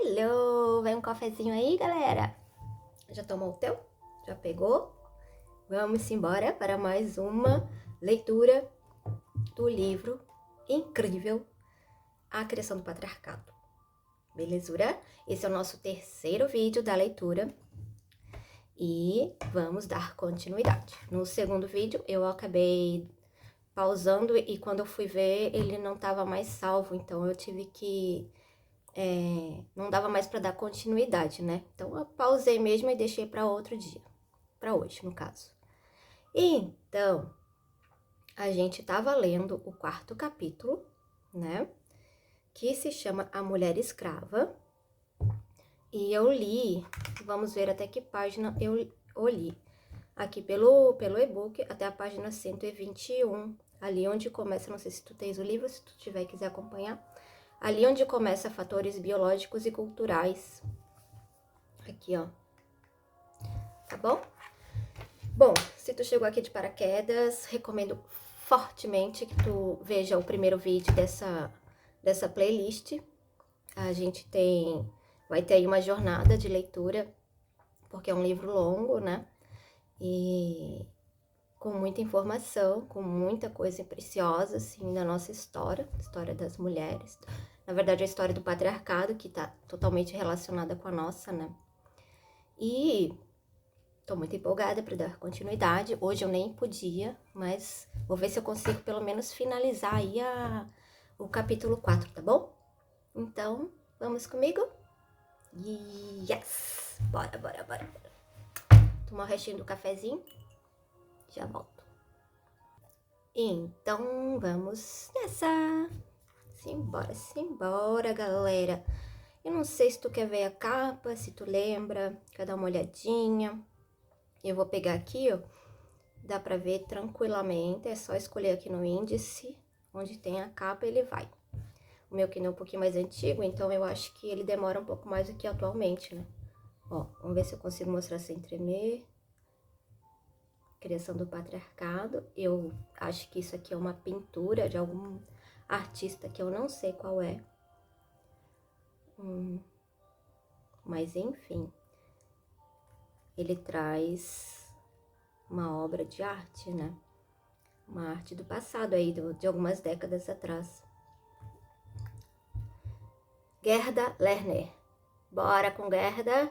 Alô, vem um cafezinho aí, galera? Já tomou o teu? Já pegou? Vamos embora para mais uma leitura do livro incrível A Criação do Patriarcado. Belezura? Esse é o nosso terceiro vídeo da leitura e vamos dar continuidade. No segundo vídeo eu acabei pausando e quando eu fui ver ele não estava mais salvo, então eu tive que... não dava mais para dar continuidade, né? Então eu pausei mesmo e deixei para outro dia, para hoje, no caso. Então, a gente tava lendo o quarto capítulo, né? Que se chama A Mulher Escrava. E eu li, vamos ver até que página eu li. Aqui pelo e-book até a página 121, ali onde começa, não sei se tu tens o livro, se tu tiver e quiser acompanhar. Ali onde começa fatores biológicos e culturais. Aqui, ó. Tá bom? Bom, se tu chegou aqui de paraquedas, recomendo fortemente que tu veja o primeiro vídeo dessa playlist. A gente vai ter aí uma jornada de leitura, porque é um livro longo, né? E com muita informação, com muita coisa preciosa, assim, da nossa história das mulheres. Na verdade, a história do patriarcado, que tá totalmente relacionada com a nossa, né? E tô muito empolgada para dar continuidade. Hoje eu nem podia, mas vou ver se eu consigo pelo menos finalizar aí o capítulo 4, tá bom? Então, vamos comigo? Yes! Bora. Tomar o restinho do cafezinho. Já volto. Então, vamos nessa. Simbora, galera. Eu não sei se tu quer ver a capa, se tu lembra. Quer dar uma olhadinha. Eu vou pegar aqui, ó. Dá pra ver tranquilamente. É só escolher aqui no índice. Onde tem a capa, ele vai. O meu Kindle é um pouquinho mais antigo, então eu acho que ele demora um pouco mais do que atualmente, né? Ó, vamos ver se eu consigo mostrar sem tremer. Criação do Patriarcado. Eu acho que isso aqui é uma pintura de algum artista que eu não sei qual é. Mas enfim, ele traz uma obra de arte, né? Uma arte do passado aí, de algumas décadas atrás. Gerda Lerner. Bora com Gerda?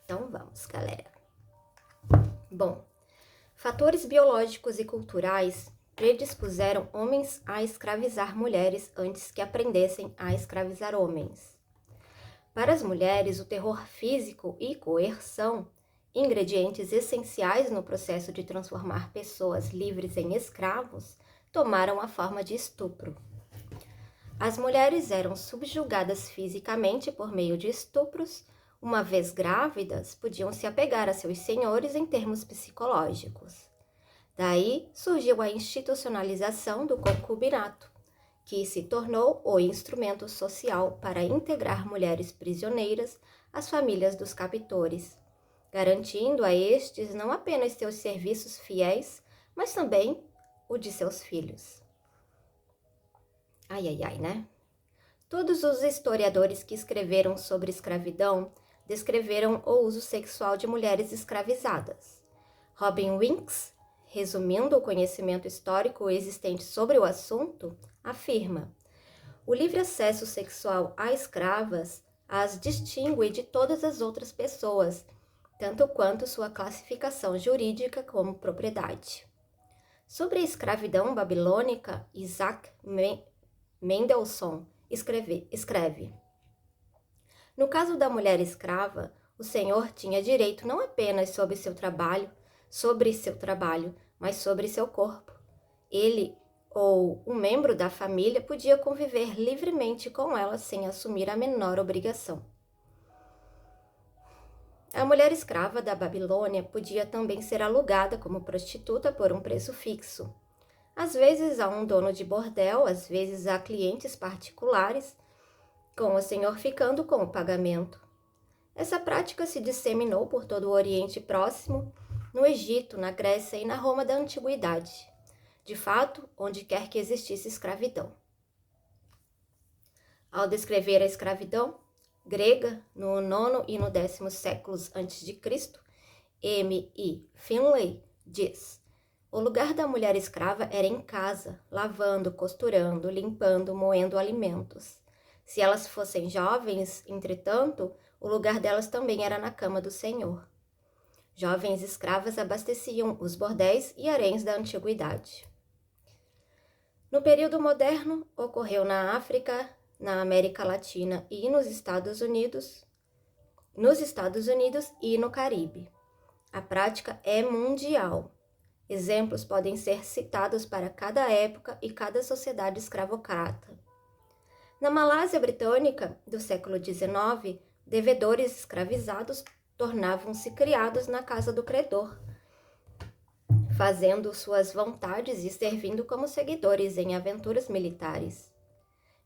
Então vamos, galera. Bom, fatores biológicos e culturais predispuseram homens a escravizar mulheres antes que aprendessem a escravizar homens. Para as mulheres, o terror físico e coerção, ingredientes essenciais no processo de transformar pessoas livres em escravos, tomaram a forma de estupro. As mulheres eram subjugadas fisicamente por meio de estupros. Uma vez grávidas, podiam se apegar a seus senhores em termos psicológicos. Daí surgiu a institucionalização do concubinato, que se tornou o instrumento social para integrar mulheres prisioneiras às famílias dos captores, garantindo a estes não apenas seus serviços fiéis, mas também o de seus filhos. Ai, né? Todos os historiadores que escreveram sobre escravidão descreveram o uso sexual de mulheres escravizadas. Robin Winks, resumindo o conhecimento histórico existente sobre o assunto, afirma: o livre acesso sexual a escravas as distingue de todas as outras pessoas, tanto quanto sua classificação jurídica como propriedade. Sobre a escravidão babilônica, Isaac Mendelssohn escreve: no caso da mulher escrava, o senhor tinha direito não apenas sobre seu trabalho, mas sobre seu corpo. Ele ou um membro da família podia conviver livremente com ela sem assumir a menor obrigação. A mulher escrava da Babilônia podia também ser alugada como prostituta por um preço fixo. Às vezes a um dono de bordel, às vezes a clientes particulares, com o senhor ficando com o pagamento. Essa prática se disseminou por todo o Oriente Próximo, no Egito, na Grécia e na Roma da Antiguidade. De fato, onde quer que existisse escravidão. Ao descrever a escravidão, grega, no 9º e no 10º séculos a.C., M. E. Finlay diz: o lugar da mulher escrava era em casa, lavando, costurando, limpando, moendo alimentos. Se elas fossem jovens, entretanto, o lugar delas também era na cama do Senhor. Jovens escravas abasteciam os bordéis e haréns da antiguidade. No período moderno, ocorreu na África, na América Latina e nos Estados Unidos e no Caribe. A prática é mundial. Exemplos podem ser citados para cada época e cada sociedade escravocrata. Na Malásia Britânica, do século XIX, devedores escravizados tornavam-se criados na casa do credor, fazendo suas vontades e servindo como seguidores em aventuras militares.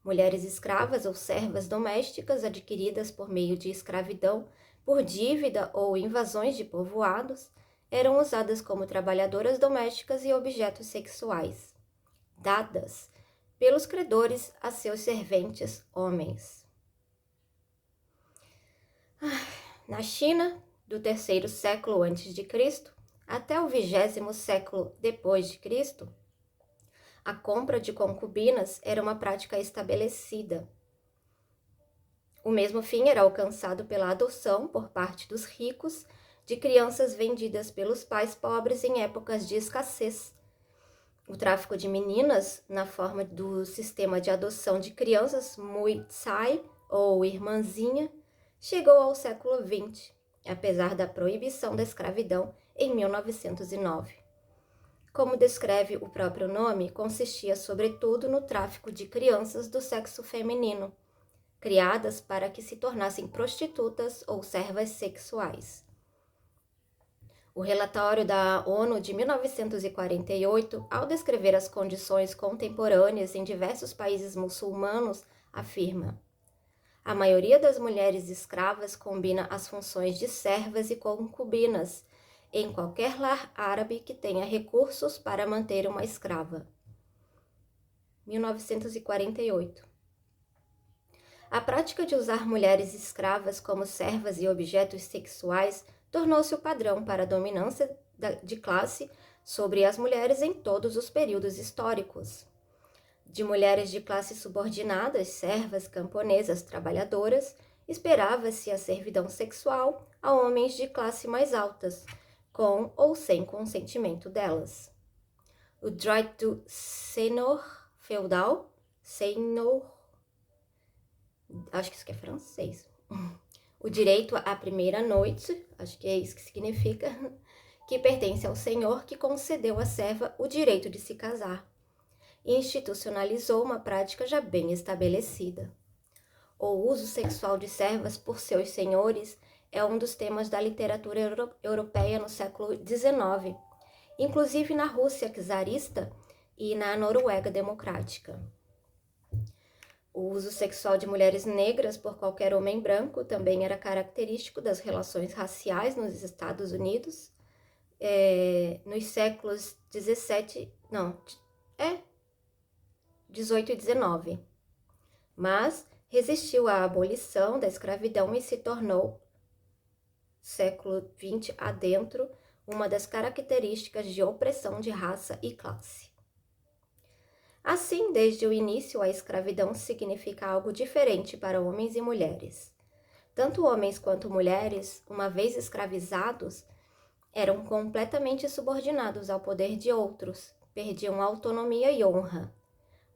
Mulheres escravas ou servas domésticas adquiridas por meio de escravidão, por dívida ou invasões de povoados, eram usadas como trabalhadoras domésticas e objetos sexuais, dadas pelos credores a seus serventes homens. Na China, do 3º século a.C. até o 20º século depois de Cristo, a compra de concubinas era uma prática estabelecida. O mesmo fim era alcançado pela adoção por parte dos ricos de crianças vendidas pelos pais pobres em épocas de escassez. O tráfico de meninas, na forma do sistema de adoção de crianças Mui Tsai ou irmãzinha, chegou ao século XX, apesar da proibição da escravidão em 1909. Como descreve o próprio nome, consistia sobretudo no tráfico de crianças do sexo feminino, criadas para que se tornassem prostitutas ou servas sexuais. O relatório da ONU de 1948, ao descrever as condições contemporâneas em diversos países muçulmanos, afirma: a maioria das mulheres escravas combina as funções de servas e concubinas em qualquer lar árabe que tenha recursos para manter uma escrava. 1948. A prática de usar mulheres escravas como servas e objetos sexuais tornou-se o padrão para a dominância de classe sobre as mulheres em todos os períodos históricos. De mulheres de classe subordinadas, servas, camponesas, trabalhadoras, esperava-se a servidão sexual a homens de classe mais altas, com ou sem consentimento delas. O droit du seigneur feudal, seigneur, acho que isso aqui é francês, o direito à primeira noite, acho que é isso que significa, que pertence ao senhor que concedeu à serva o direito de se casar, e institucionalizou uma prática já bem estabelecida. O uso sexual de servas por seus senhores é um dos temas da literatura europeia no século XIX, inclusive na Rússia czarista e na Noruega democrática. O uso sexual de mulheres negras por qualquer homem branco também era característico das relações raciais nos Estados Unidos, nos séculos 18 e 19. Mas resistiu à abolição da escravidão e se tornou, século XX adentro, uma das características de opressão de raça e classe. Assim, desde o início, a escravidão significa algo diferente para homens e mulheres. Tanto homens quanto mulheres, uma vez escravizados, eram completamente subordinados ao poder de outros, perdiam autonomia e honra.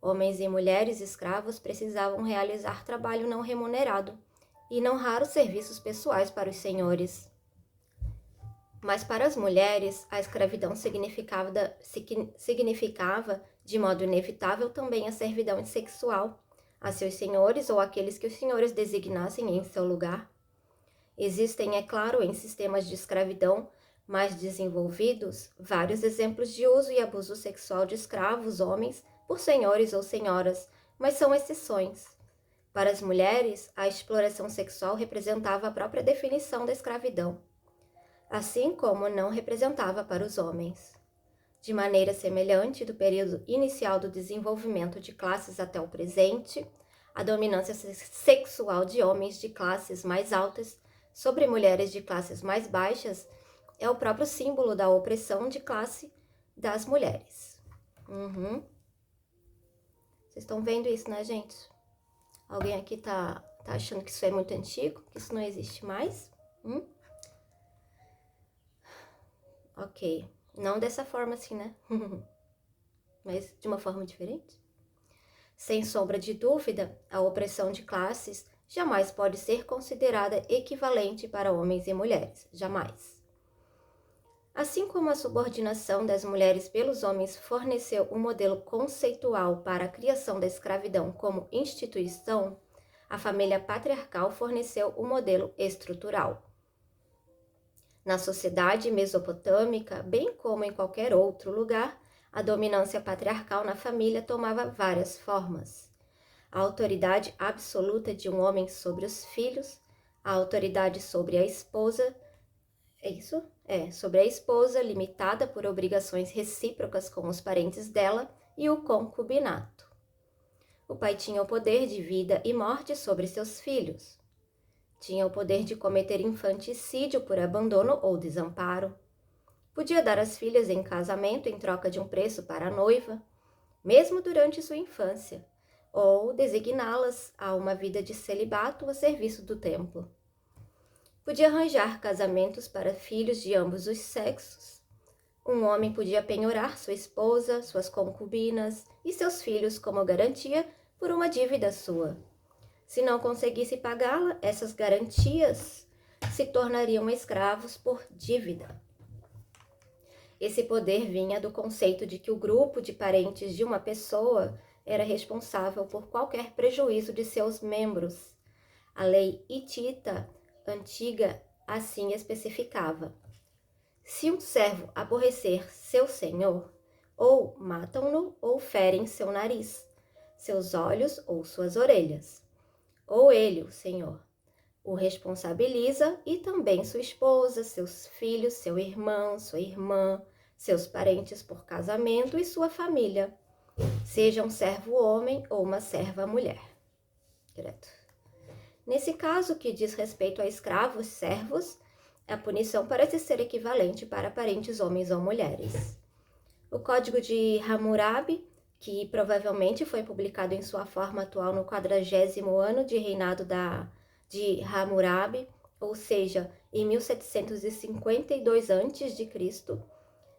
Homens e mulheres escravos precisavam realizar trabalho não remunerado e não raros serviços pessoais para os senhores. Mas para as mulheres, a escravidão significava de modo inevitável também a servidão sexual a seus senhores ou aqueles que os senhores designassem em seu lugar. Existem, é claro, em sistemas de escravidão mais desenvolvidos, vários exemplos de uso e abuso sexual de escravos, homens, por senhores ou senhoras, mas são exceções. Para as mulheres, a exploração sexual representava a própria definição da escravidão, assim como não representava para os homens. De maneira semelhante, do período inicial do desenvolvimento de classes até o presente, A dominância sexual de homens de classes mais altas sobre mulheres de classes mais baixas é o próprio símbolo da opressão de classe das mulheres. Vocês estão vendo isso, né, gente? Alguém aqui tá achando que isso é muito antigo, que isso não existe mais? Ok. Não dessa forma assim, né? Mas de uma forma diferente. Sem sombra de dúvida, a opressão de classes jamais pode ser considerada equivalente para homens e mulheres. Jamais. Assim como a subordinação das mulheres pelos homens forneceu um modelo conceitual para a criação da escravidão como instituição, a família patriarcal forneceu o modelo estrutural. Na sociedade mesopotâmica, bem como em qualquer outro lugar, a dominância patriarcal na família tomava várias formas. A autoridade absoluta de um homem sobre os filhos, a autoridade sobre a esposa, sobre a esposa, limitada por obrigações recíprocas com os parentes dela, e o concubinato. O pai tinha o poder de vida e morte sobre seus filhos. Tinha o poder de cometer infanticídio por abandono ou desamparo. Podia dar as filhas em casamento em troca de um preço para a noiva, mesmo durante sua infância, ou designá-las a uma vida de celibato a serviço do templo. Podia arranjar casamentos para filhos de ambos os sexos. Um homem podia penhorar sua esposa, suas concubinas e seus filhos como garantia por uma dívida sua. Se não conseguisse pagá-la, essas garantias se tornariam escravos por dívida. Esse poder vinha do conceito de que o grupo de parentes de uma pessoa era responsável por qualquer prejuízo de seus membros. A lei hitita antiga assim especificava: se um servo aborrecer seu senhor, ou matam-no ou ferem seu nariz, seus olhos ou suas orelhas, ou ele, o senhor, o responsabiliza e também sua esposa, seus filhos, seu irmão, sua irmã, seus parentes por casamento e sua família, seja um servo homem ou uma serva mulher. Direto. Nesse caso, que diz respeito a escravos, servos, a punição parece ser equivalente para parentes homens ou mulheres. O Código de Hammurabi, que provavelmente foi publicado em sua forma atual no 40º ano de reinado de Hammurabi, ou seja, em 1752 a.C.,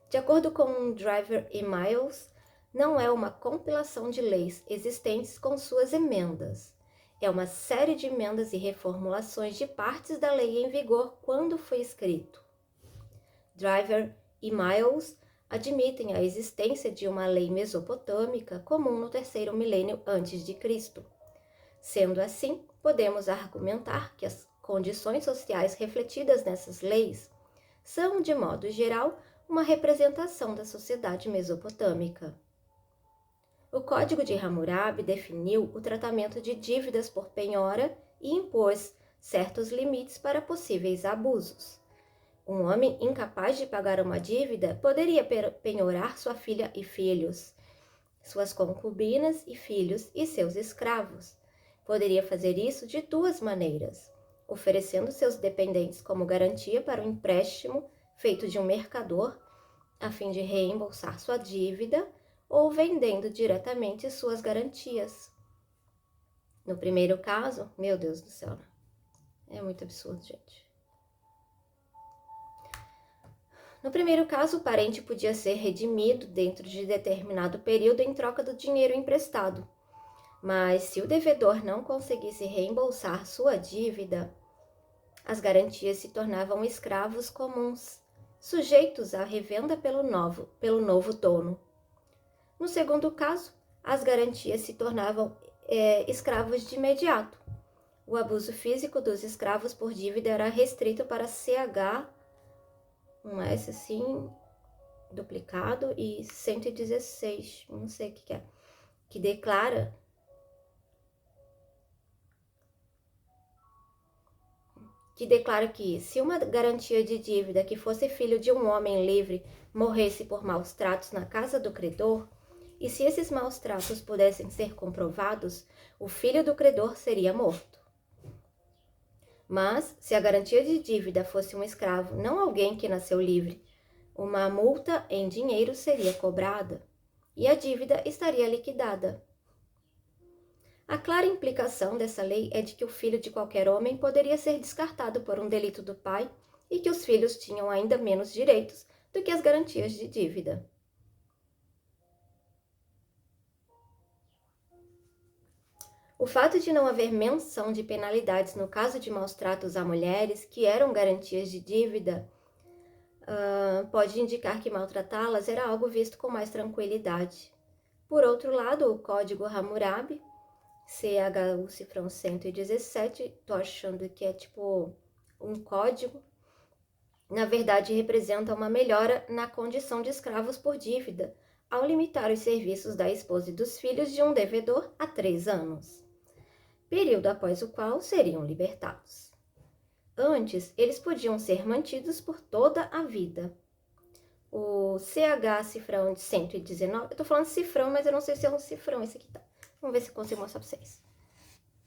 de acordo com Driver e Miles, não é uma compilação de leis existentes com suas emendas. É uma série de emendas e reformulações de partes da lei em vigor quando foi escrito. Driver e Miles admitem a existência de uma lei mesopotâmica comum no 3º milênio antes de Cristo. Sendo assim, podemos argumentar que as condições sociais refletidas nessas leis são, de modo geral, uma representação da sociedade mesopotâmica. O Código de Hammurabi definiu o tratamento de dívidas por penhora e impôs certos limites para possíveis abusos. Um homem incapaz de pagar uma dívida poderia penhorar sua filha e filhos, suas concubinas e filhos e seus escravos. Poderia fazer isso de duas maneiras: oferecendo seus dependentes como garantia para um empréstimo feito de um mercador, a fim de reembolsar sua dívida, ou vendendo diretamente suas garantias. No primeiro caso, meu Deus do céu, é muito absurdo, gente. No primeiro caso, o parente podia ser redimido dentro de determinado período em troca do dinheiro emprestado. Mas se o devedor não conseguisse reembolsar sua dívida, as garantias se tornavam escravos comuns, sujeitos à revenda pelo novo dono. No segundo caso, as garantias se tornavam escravos de imediato. O abuso físico dos escravos por dívida era restrito para CH, um S assim, duplicado, e 116, não sei o que é, que declara que se uma garantia de dívida que fosse filho de um homem livre morresse por maus tratos na casa do credor, e se esses maus tratos pudessem ser comprovados, o filho do credor seria morto. Mas, se a garantia de dívida fosse um escravo, não alguém que nasceu livre, uma multa em dinheiro seria cobrada e a dívida estaria liquidada. A clara implicação dessa lei é de que o filho de qualquer homem poderia ser descartado por um delito do pai e que os filhos tinham ainda menos direitos do que as garantias de dívida. O fato de não haver menção de penalidades no caso de maus tratos a mulheres, que eram garantias de dívida, pode indicar que maltratá-las era algo visto com mais tranquilidade. Por outro lado, o Código Hammurabi, CHU cifrão 117, tô achando que é tipo um código, na verdade representa uma melhora na condição de escravos por dívida, ao limitar os serviços da esposa e dos filhos de um devedor a 3 anos, período após o qual seriam libertados. Antes, eles podiam ser mantidos por toda a vida. O CH cifrão de 119, eu tô falando cifrão, mas eu não sei se é um cifrão esse aqui, tá? Vamos ver se eu consigo mostrar pra vocês.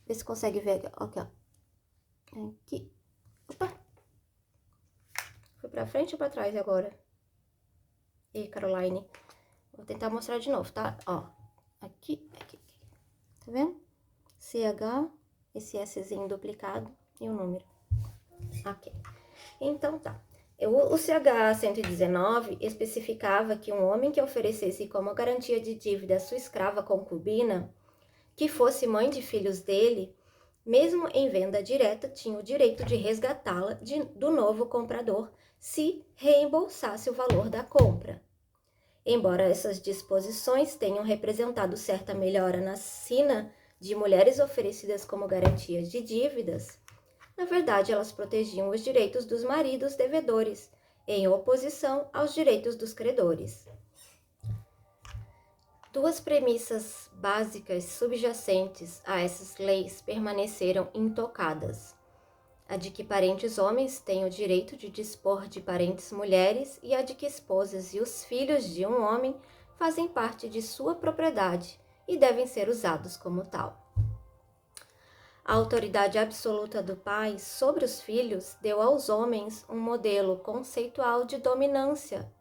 Ver se consegue ver aqui, ó. Aqui. Opa! Foi pra frente ou pra trás agora? E Caroline. Vou tentar mostrar de novo, tá? Ó. Aqui. Tá vendo? CH, esse Szinho duplicado e o número. Ok. Então tá. O CH 119 especificava que um homem que oferecesse como garantia de dívida a sua escrava concubina, que fosse mãe de filhos dele, mesmo em venda direta, tinha o direito de resgatá-la do novo comprador se reembolsasse o valor da compra. Embora essas disposições tenham representado certa melhora na sina de mulheres oferecidas como garantias de dívidas, na verdade elas protegiam os direitos dos maridos devedores, em oposição aos direitos dos credores. Duas premissas básicas subjacentes a essas leis permaneceram intocadas: a de que parentes homens têm o direito de dispor de parentes mulheres e a de que esposas e os filhos de um homem fazem parte de sua propriedade e devem ser usados como tal. A autoridade absoluta do pai sobre os filhos deu aos homens um modelo conceitual de dominância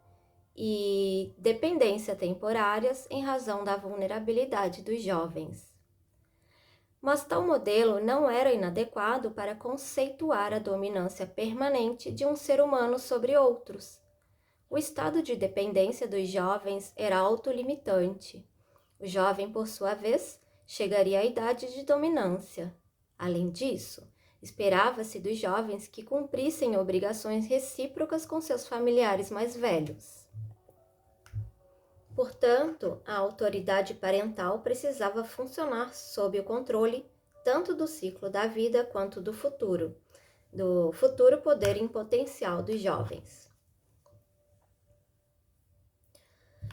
e dependência temporárias em razão da vulnerabilidade dos jovens. Mas tal modelo não era inadequado para conceituar a dominância permanente de um ser humano sobre outros. O estado de dependência dos jovens era autolimitante. O jovem, por sua vez, chegaria à idade de dominância. Além disso, esperava-se dos jovens que cumprissem obrigações recíprocas com seus familiares mais velhos. Portanto, a autoridade parental precisava funcionar sob o controle tanto do ciclo da vida quanto do futuro poder em potencial dos jovens.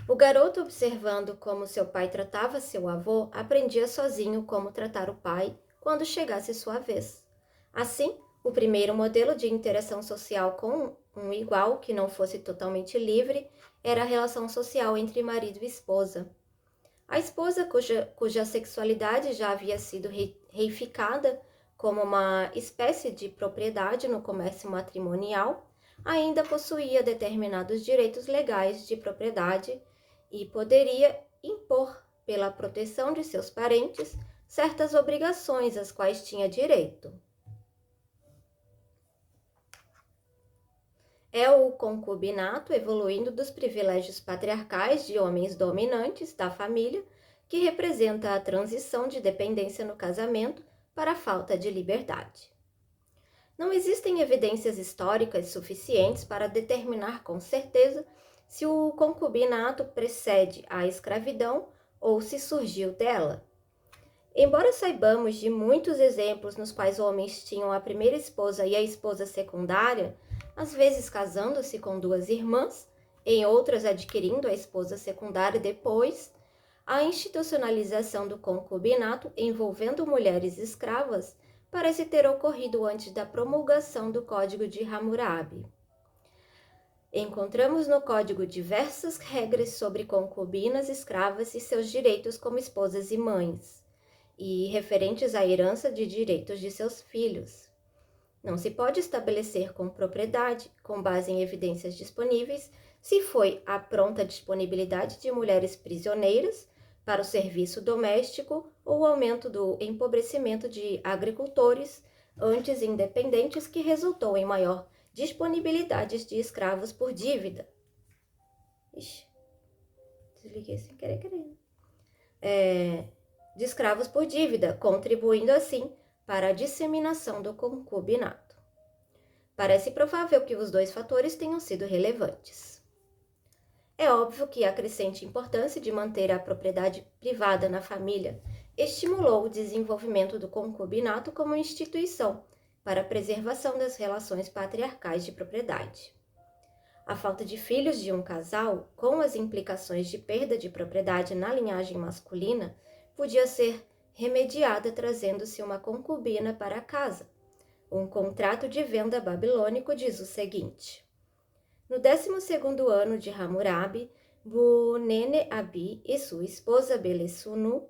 O garoto, observando como seu pai tratava seu avô, aprendia sozinho como tratar o pai quando chegasse sua vez. Assim, o primeiro modelo de interação social com um igual que não fosse totalmente livre era a relação social entre marido e esposa. A esposa, cuja sexualidade já havia sido reificada como uma espécie de propriedade no comércio matrimonial, ainda possuía determinados direitos legais de propriedade e poderia impor, pela proteção de seus parentes, certas obrigações às quais tinha direito. É o concubinato, evoluindo dos privilégios patriarcais de homens dominantes da família, que representa a transição de dependência no casamento para a falta de liberdade. Não existem evidências históricas suficientes para determinar com certeza se o concubinato precede a escravidão ou se surgiu dela. Embora saibamos de muitos exemplos nos quais homens tinham a primeira esposa e a esposa secundária, às vezes casando-se com duas irmãs, em outras adquirindo a esposa secundária depois, a institucionalização do concubinato envolvendo mulheres escravas parece ter ocorrido antes da promulgação do Código de Hammurabi. Encontramos no Código diversas regras sobre concubinas escravas e seus direitos como esposas e mães, e referentes à herança de direitos de seus filhos. Não se pode estabelecer com propriedade, com base em evidências disponíveis, se foi a pronta disponibilidade de mulheres prisioneiras para o serviço doméstico ou o aumento do empobrecimento de agricultores antes independentes que resultou em maior disponibilidade de escravos por dívida. Ixi, desliguei sem querer. De escravos por dívida, contribuindo assim para a disseminação do concubinato. Parece provável que os dois fatores tenham sido relevantes. É óbvio que a crescente importância de manter a propriedade privada na família estimulou o desenvolvimento do concubinato como instituição para a preservação das relações patriarcais de propriedade. A falta de filhos de um casal, com as implicações de perda de propriedade na linhagem masculina, podia ser remediada trazendo-se uma concubina para a casa. Um contrato de venda babilônico diz o seguinte: no 12º ano de Hammurabi, Bunene-Abi e sua esposa Belesunu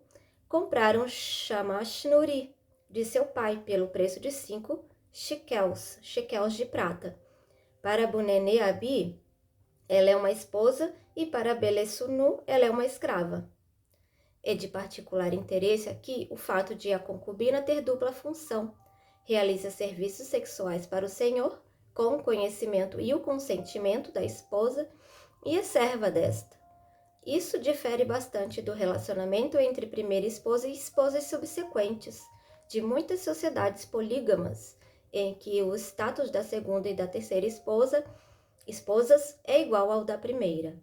compraram Shamashnuri de seu pai pelo preço de 5 shekels de prata. Para Bunene-Abi, ela é uma esposa e para Belesunu, ela é uma escrava. É de particular interesse aqui o fato de a concubina ter dupla função. Realiza serviços sexuais para o senhor, com o conhecimento e o consentimento da esposa, e é serva desta. Isso difere bastante do relacionamento entre primeira esposa e esposas subsequentes, de muitas sociedades polígamas, em que o status da segunda e da terceira esposas é igual ao da primeira.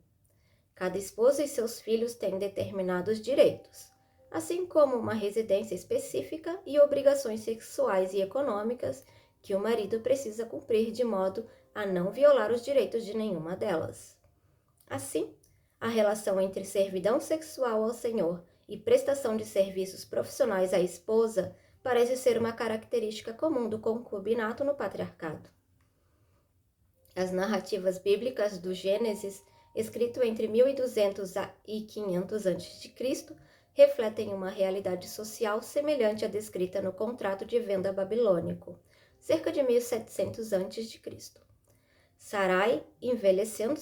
Cada esposa e seus filhos têm determinados direitos, assim como uma residência específica e obrigações sexuais e econômicas que o marido precisa cumprir de modo a não violar os direitos de nenhuma delas. Assim, a relação entre servidão sexual ao senhor e prestação de serviços profissionais à esposa parece ser uma característica comum do concubinato no patriarcado. As narrativas bíblicas do Gênesis, escrito entre 1200 e 500 a.C., refletem uma realidade social semelhante à descrita no contrato de venda babilônico, cerca de 1700 a.C. Sarai, envelhecendo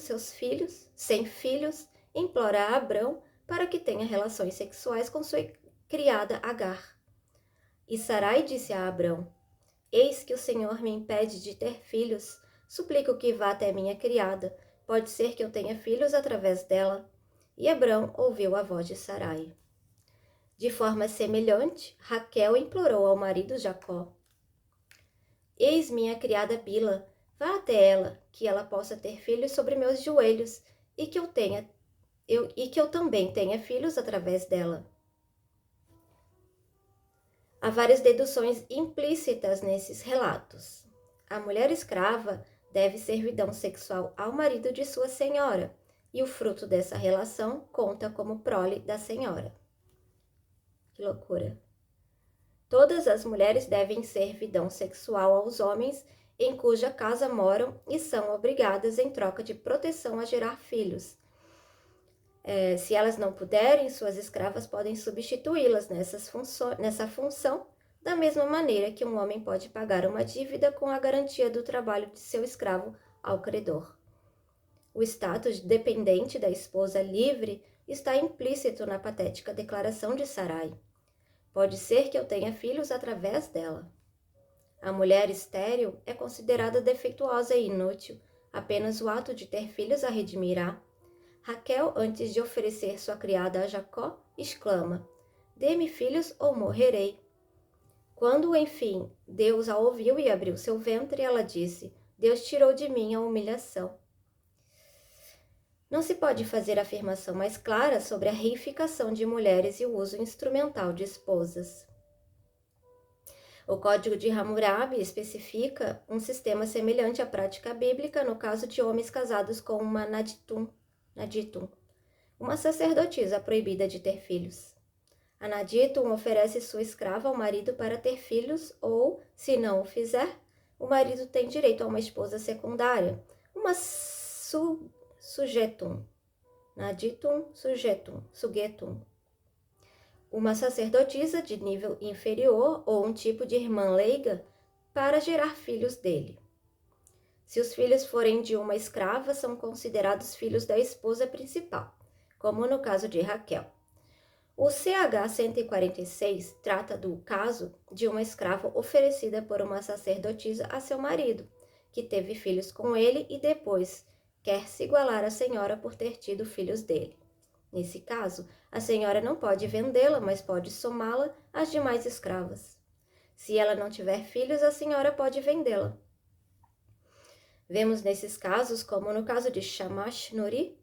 sem filhos, implora a Abrão para que tenha relações sexuais com sua criada Agar. E Sarai disse a Abrão: eis que o Senhor me impede de ter filhos, suplico que vá até minha criada, pode ser que eu tenha filhos através dela. E Abrão ouviu a voz de Sarai. De forma semelhante, Raquel implorou ao marido Jacó: eis minha criada Bila, vá até ela, que ela possa ter filhos sobre meus joelhos, e que eu também tenha filhos através dela. Há várias deduções implícitas nesses relatos. A mulher escrava deve servidão sexual ao marido de sua senhora, e o fruto dessa relação conta como prole da senhora. Que loucura! Todas as mulheres devem servidão sexual aos homens em cuja casa moram e são obrigadas em troca de proteção a gerar filhos. Se elas não puderem, suas escravas podem substituí-las nessa função, da mesma maneira que um homem pode pagar uma dívida com a garantia do trabalho de seu escravo ao credor. O status dependente da esposa livre está implícito na patética declaração de Sarai: pode ser que eu tenha filhos através dela. A mulher estéril é considerada defeituosa e inútil, apenas o ato de ter filhos a redimirá. Raquel, antes de oferecer sua criada a Jacó, exclama: dê-me filhos ou morrerei. Quando, enfim, Deus a ouviu e abriu seu ventre, ela disse: Deus tirou de mim a humilhação. Não se pode fazer afirmação mais clara sobre a reificação de mulheres e o uso instrumental de esposas. O Código de Hammurabi especifica um sistema semelhante à prática bíblica no caso de homens casados com uma Naditum, uma sacerdotisa proibida de ter filhos. A Naditum oferece sua escrava ao marido para ter filhos ou, se não o fizer, o marido tem direito a uma esposa secundária, uma sujetum, naditum sugetum, uma sacerdotisa de nível inferior ou um tipo de irmã leiga para gerar filhos dele. Se os filhos forem de uma escrava, são considerados filhos da esposa principal, como no caso de Raquel. O CH 146 trata do caso de uma escrava oferecida por uma sacerdotisa a seu marido, que teve filhos com ele e depois quer se igualar à senhora por ter tido filhos dele. Nesse caso, a senhora não pode vendê-la, mas pode somá-la às demais escravas. Se ela não tiver filhos, a senhora pode vendê-la. Vemos nesses casos, como no caso de Shamash Nuri,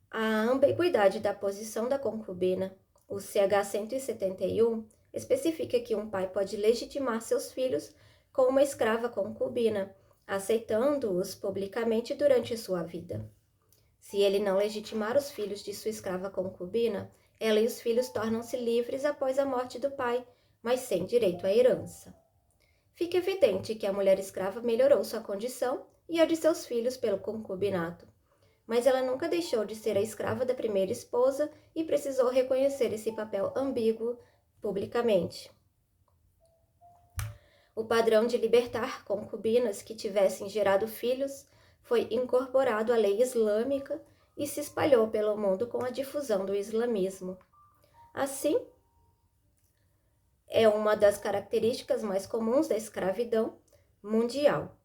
a ambiguidade da posição da concubina. O CH 171 especifica que um pai pode legitimar seus filhos com uma escrava concubina, aceitando-os publicamente durante sua vida. Se ele não legitimar os filhos de sua escrava concubina, ela e os filhos tornam-se livres após a morte do pai, mas sem direito à herança. Fica evidente que a mulher escrava melhorou sua condição e a de seus filhos pelo concubinato, mas ela nunca deixou de ser a escrava da primeira esposa e precisou reconhecer esse papel ambíguo publicamente. O padrão de libertar concubinas que tivessem gerado filhos foi incorporado à lei islâmica e se espalhou pelo mundo com a difusão do islamismo. Assim, é uma das características mais comuns da escravidão mundial.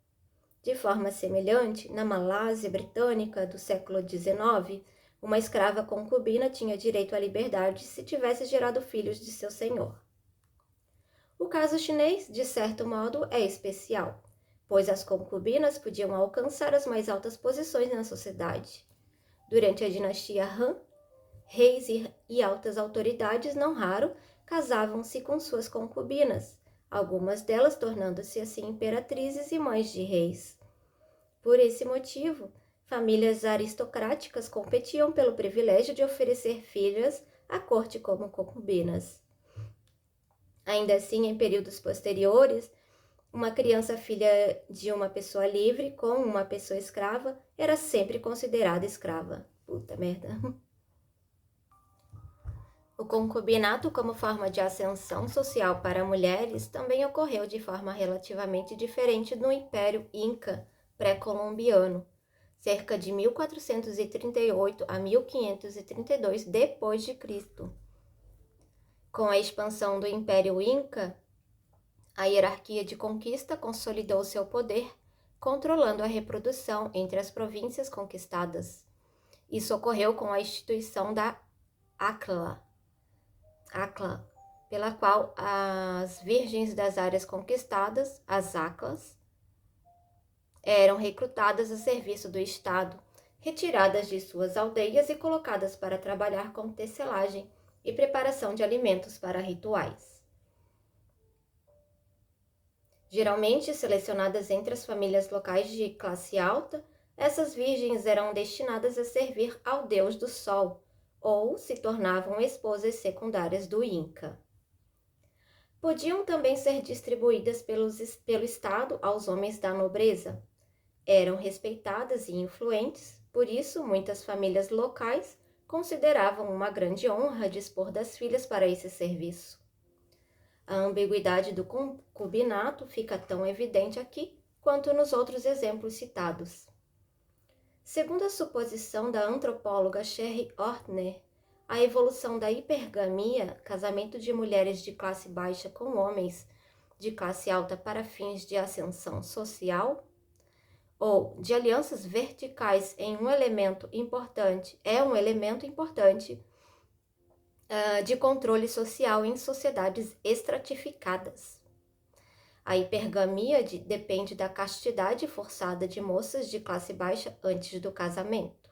De forma semelhante, na Malásia britânica do século XIX, uma escrava concubina tinha direito à liberdade se tivesse gerado filhos de seu senhor. O caso chinês, de certo modo, é especial, pois as concubinas podiam alcançar as mais altas posições na sociedade. Durante a dinastia Han, reis e altas autoridades, não raro, casavam-se com suas concubinas, algumas delas tornando-se assim imperatrizes e mães de reis. Por esse motivo, famílias aristocráticas competiam pelo privilégio de oferecer filhas à corte como concubinas. Ainda assim, em períodos posteriores, uma criança filha de uma pessoa livre com uma pessoa escrava era sempre considerada escrava. Puta merda. O concubinato como forma de ascensão social para mulheres também ocorreu de forma relativamente diferente no Império Inca pré-colombiano, cerca de 1438 a 1532 d.C. Com a expansão do Império Inca, a hierarquia de conquista consolidou seu poder, controlando a reprodução entre as províncias conquistadas. Isso ocorreu com a instituição da ACLA, pela qual as virgens das áreas conquistadas, as ACLAs, eram recrutadas a serviço do Estado, retiradas de suas aldeias e colocadas para trabalhar com tecelagem e preparação de alimentos para rituais. Geralmente selecionadas entre as famílias locais de classe alta, essas virgens eram destinadas a servir ao deus do sol, ou se tornavam esposas secundárias do Inca. Podiam também ser distribuídas pelo Estado aos homens da nobreza. Eram respeitadas e influentes, por isso muitas famílias locais consideravam uma grande honra dispor das filhas para esse serviço. A ambiguidade do concubinato fica tão evidente aqui quanto nos outros exemplos citados. Segundo a suposição da antropóloga Sherry Ortner, a evolução da hipergamia, casamento de mulheres de classe baixa com homens de classe alta para fins de ascensão social, ou de alianças verticais em um elemento importante de controle social em sociedades estratificadas. A hipergamia depende da castidade forçada de moças de classe baixa antes do casamento.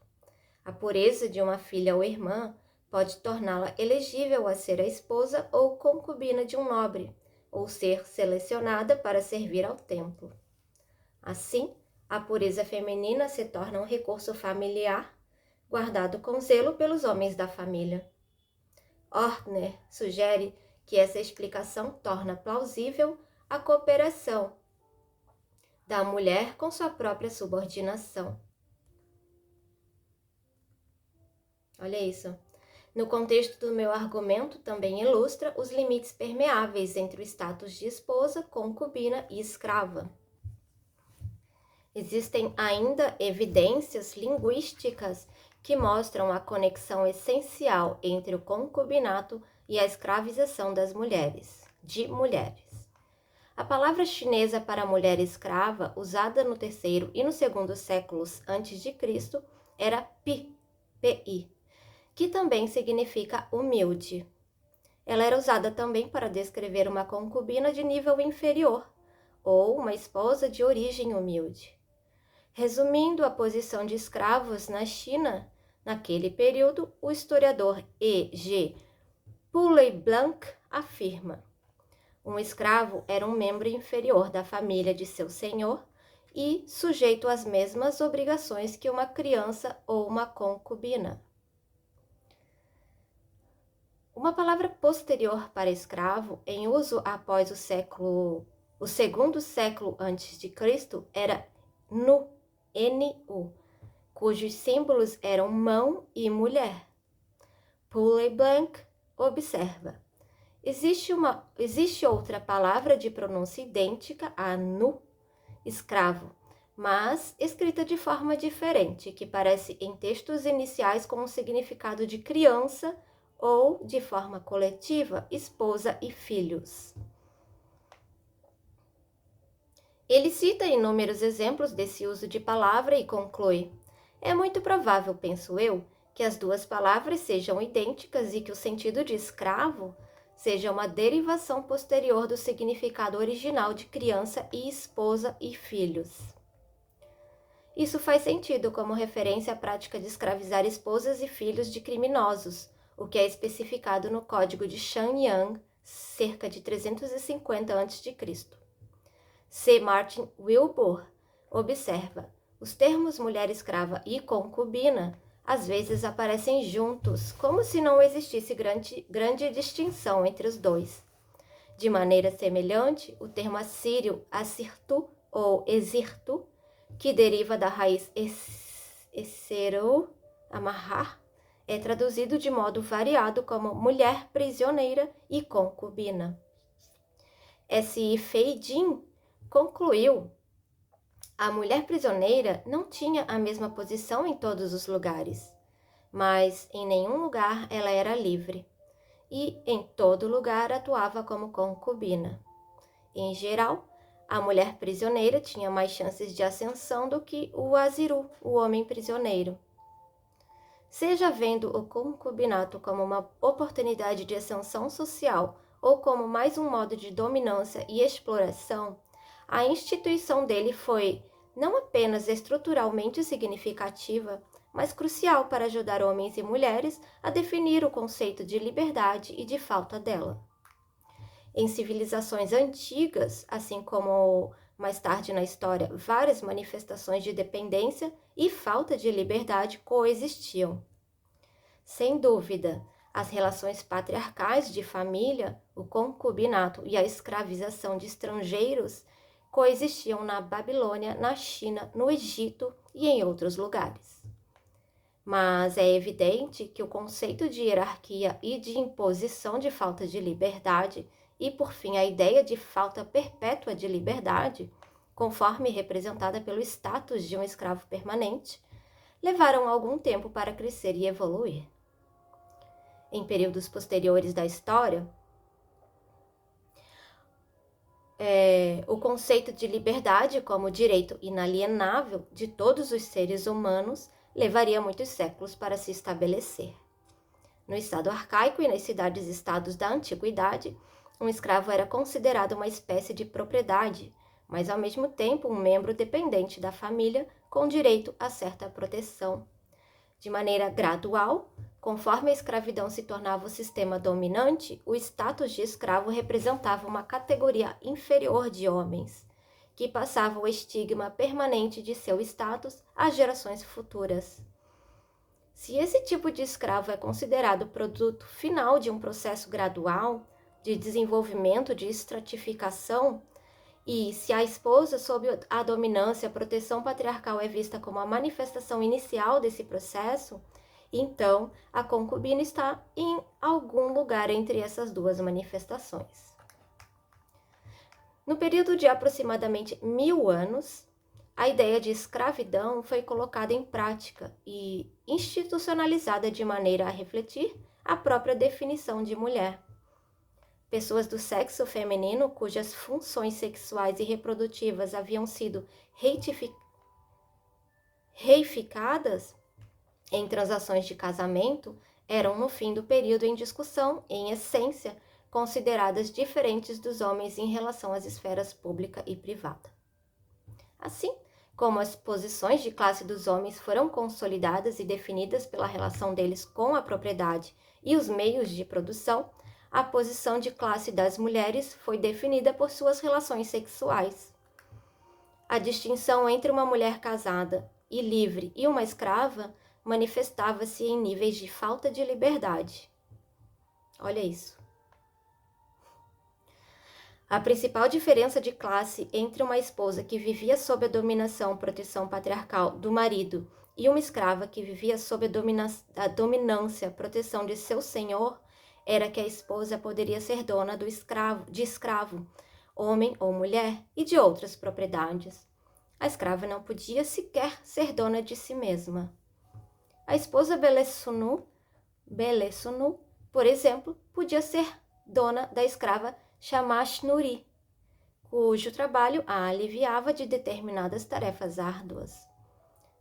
A pureza de uma filha ou irmã pode torná-la elegível a ser a esposa ou concubina de um nobre, ou ser selecionada para servir ao templo. Assim, a pureza feminina se torna um recurso familiar, guardado com zelo pelos homens da família. Ortner sugere que essa explicação torna plausível a cooperação da mulher com sua própria subordinação. Olha isso. No contexto do meu argumento, também ilustra os limites permeáveis entre o status de esposa, concubina e escrava. Existem ainda evidências linguísticas que mostram a conexão essencial entre o concubinato e a escravização das mulheres, de mulheres. A palavra chinesa para mulher escrava, usada no terceiro e no segundo séculos antes de Cristo, era pi, que também significa humilde. Ela era usada também para descrever uma concubina de nível inferior ou uma esposa de origem humilde. Resumindo a posição de escravos na China, naquele período, o historiador E.G. Poulley-Blanc afirma: um escravo era um membro inferior da família de seu senhor e sujeito às mesmas obrigações que uma criança ou uma concubina. Uma palavra posterior para escravo, em uso após o segundo século antes de Cristo, era nu, N-U, cujos símbolos eram mão e mulher. Poulley-Blanc observa: existe outra palavra de pronúncia idêntica a nu, escravo, mas escrita de forma diferente, que parece em textos iniciais com um significado de criança ou, de forma coletiva, esposa e filhos. Ele cita inúmeros exemplos desse uso de palavra e conclui: é muito provável, penso eu, que as duas palavras sejam idênticas e que o sentido de escravo seja uma derivação posterior do significado original de criança e esposa e filhos. Isso faz sentido como referência à prática de escravizar esposas e filhos de criminosos, o que é especificado no Código de Shenyang, cerca de 350 a.C. C. Martin Wilbur observa: os termos mulher escrava e concubina às vezes aparecem juntos, como se não existisse grande distinção entre os dois. De maneira semelhante, o termo assírio assirtu ou exirtu, que deriva da raiz esseru, amarrar, é traduzido de modo variado como mulher prisioneira e concubina. S.I. Fei-Jin concluiu: a mulher prisioneira não tinha a mesma posição em todos os lugares, mas em nenhum lugar ela era livre, e em todo lugar atuava como concubina. Em geral, a mulher prisioneira tinha mais chances de ascensão do que o aziru, o homem prisioneiro. Seja vendo o concubinato como uma oportunidade de ascensão social ou como mais um modo de dominância e exploração, a instituição dele foi não apenas estruturalmente significativa, mas crucial para ajudar homens e mulheres a definir o conceito de liberdade e de falta dela. Em civilizações antigas, assim como mais tarde na história, várias manifestações de dependência e falta de liberdade coexistiam. Sem dúvida, as relações patriarcais de família, o concubinato e a escravização de estrangeiros coexistiam na Babilônia, na China, no Egito e em outros lugares. Mas é evidente que o conceito de hierarquia e de imposição de falta de liberdade e, por fim, a ideia de falta perpétua de liberdade, conforme representada pelo status de um escravo permanente, levaram algum tempo para crescer e evoluir. Em períodos posteriores da história, o conceito de liberdade como direito inalienável de todos os seres humanos levaria muitos séculos para se estabelecer. No estado arcaico e nas cidades-estados da antiguidade, um escravo era considerado uma espécie de propriedade, mas ao mesmo tempo um membro dependente da família com direito a certa proteção. De maneira gradual, conforme a escravidão se tornava o sistema dominante, o status de escravo representava uma categoria inferior de homens, que passava o estigma permanente de seu status às gerações futuras. Se esse tipo de escravo é considerado produto final de um processo gradual de desenvolvimento de estratificação, e se a esposa sob a dominância, a proteção patriarcal é vista como a manifestação inicial desse processo, Então, a concubina está em algum lugar entre essas duas manifestações. No período de aproximadamente 1000 anos, a ideia de escravidão foi colocada em prática e institucionalizada de maneira a refletir a própria definição de mulher. Pessoas do sexo feminino cujas funções sexuais e reprodutivas haviam sido reificadas em transações de casamento eram, no fim do período em discussão, em essência, consideradas diferentes dos homens em relação às esferas pública e privada. Assim como as posições de classe dos homens foram consolidadas e definidas pela relação deles com a propriedade e os meios de produção, a posição de classe das mulheres foi definida por suas relações sexuais. A distinção entre uma mulher casada e livre e uma escrava manifestava-se em níveis de falta de liberdade. Olha isso. A principal diferença de classe entre uma esposa que vivia sob a dominação ou proteção patriarcal do marido e uma escrava que vivia sob a dominância, proteção de seu senhor, era que a esposa poderia ser dona de escravo, homem ou mulher, e de outras propriedades. A escrava não podia sequer ser dona de si mesma. A esposa Belesunu, por exemplo, podia ser dona da escrava Shamash Nuri, cujo trabalho a aliviava de determinadas tarefas árduas.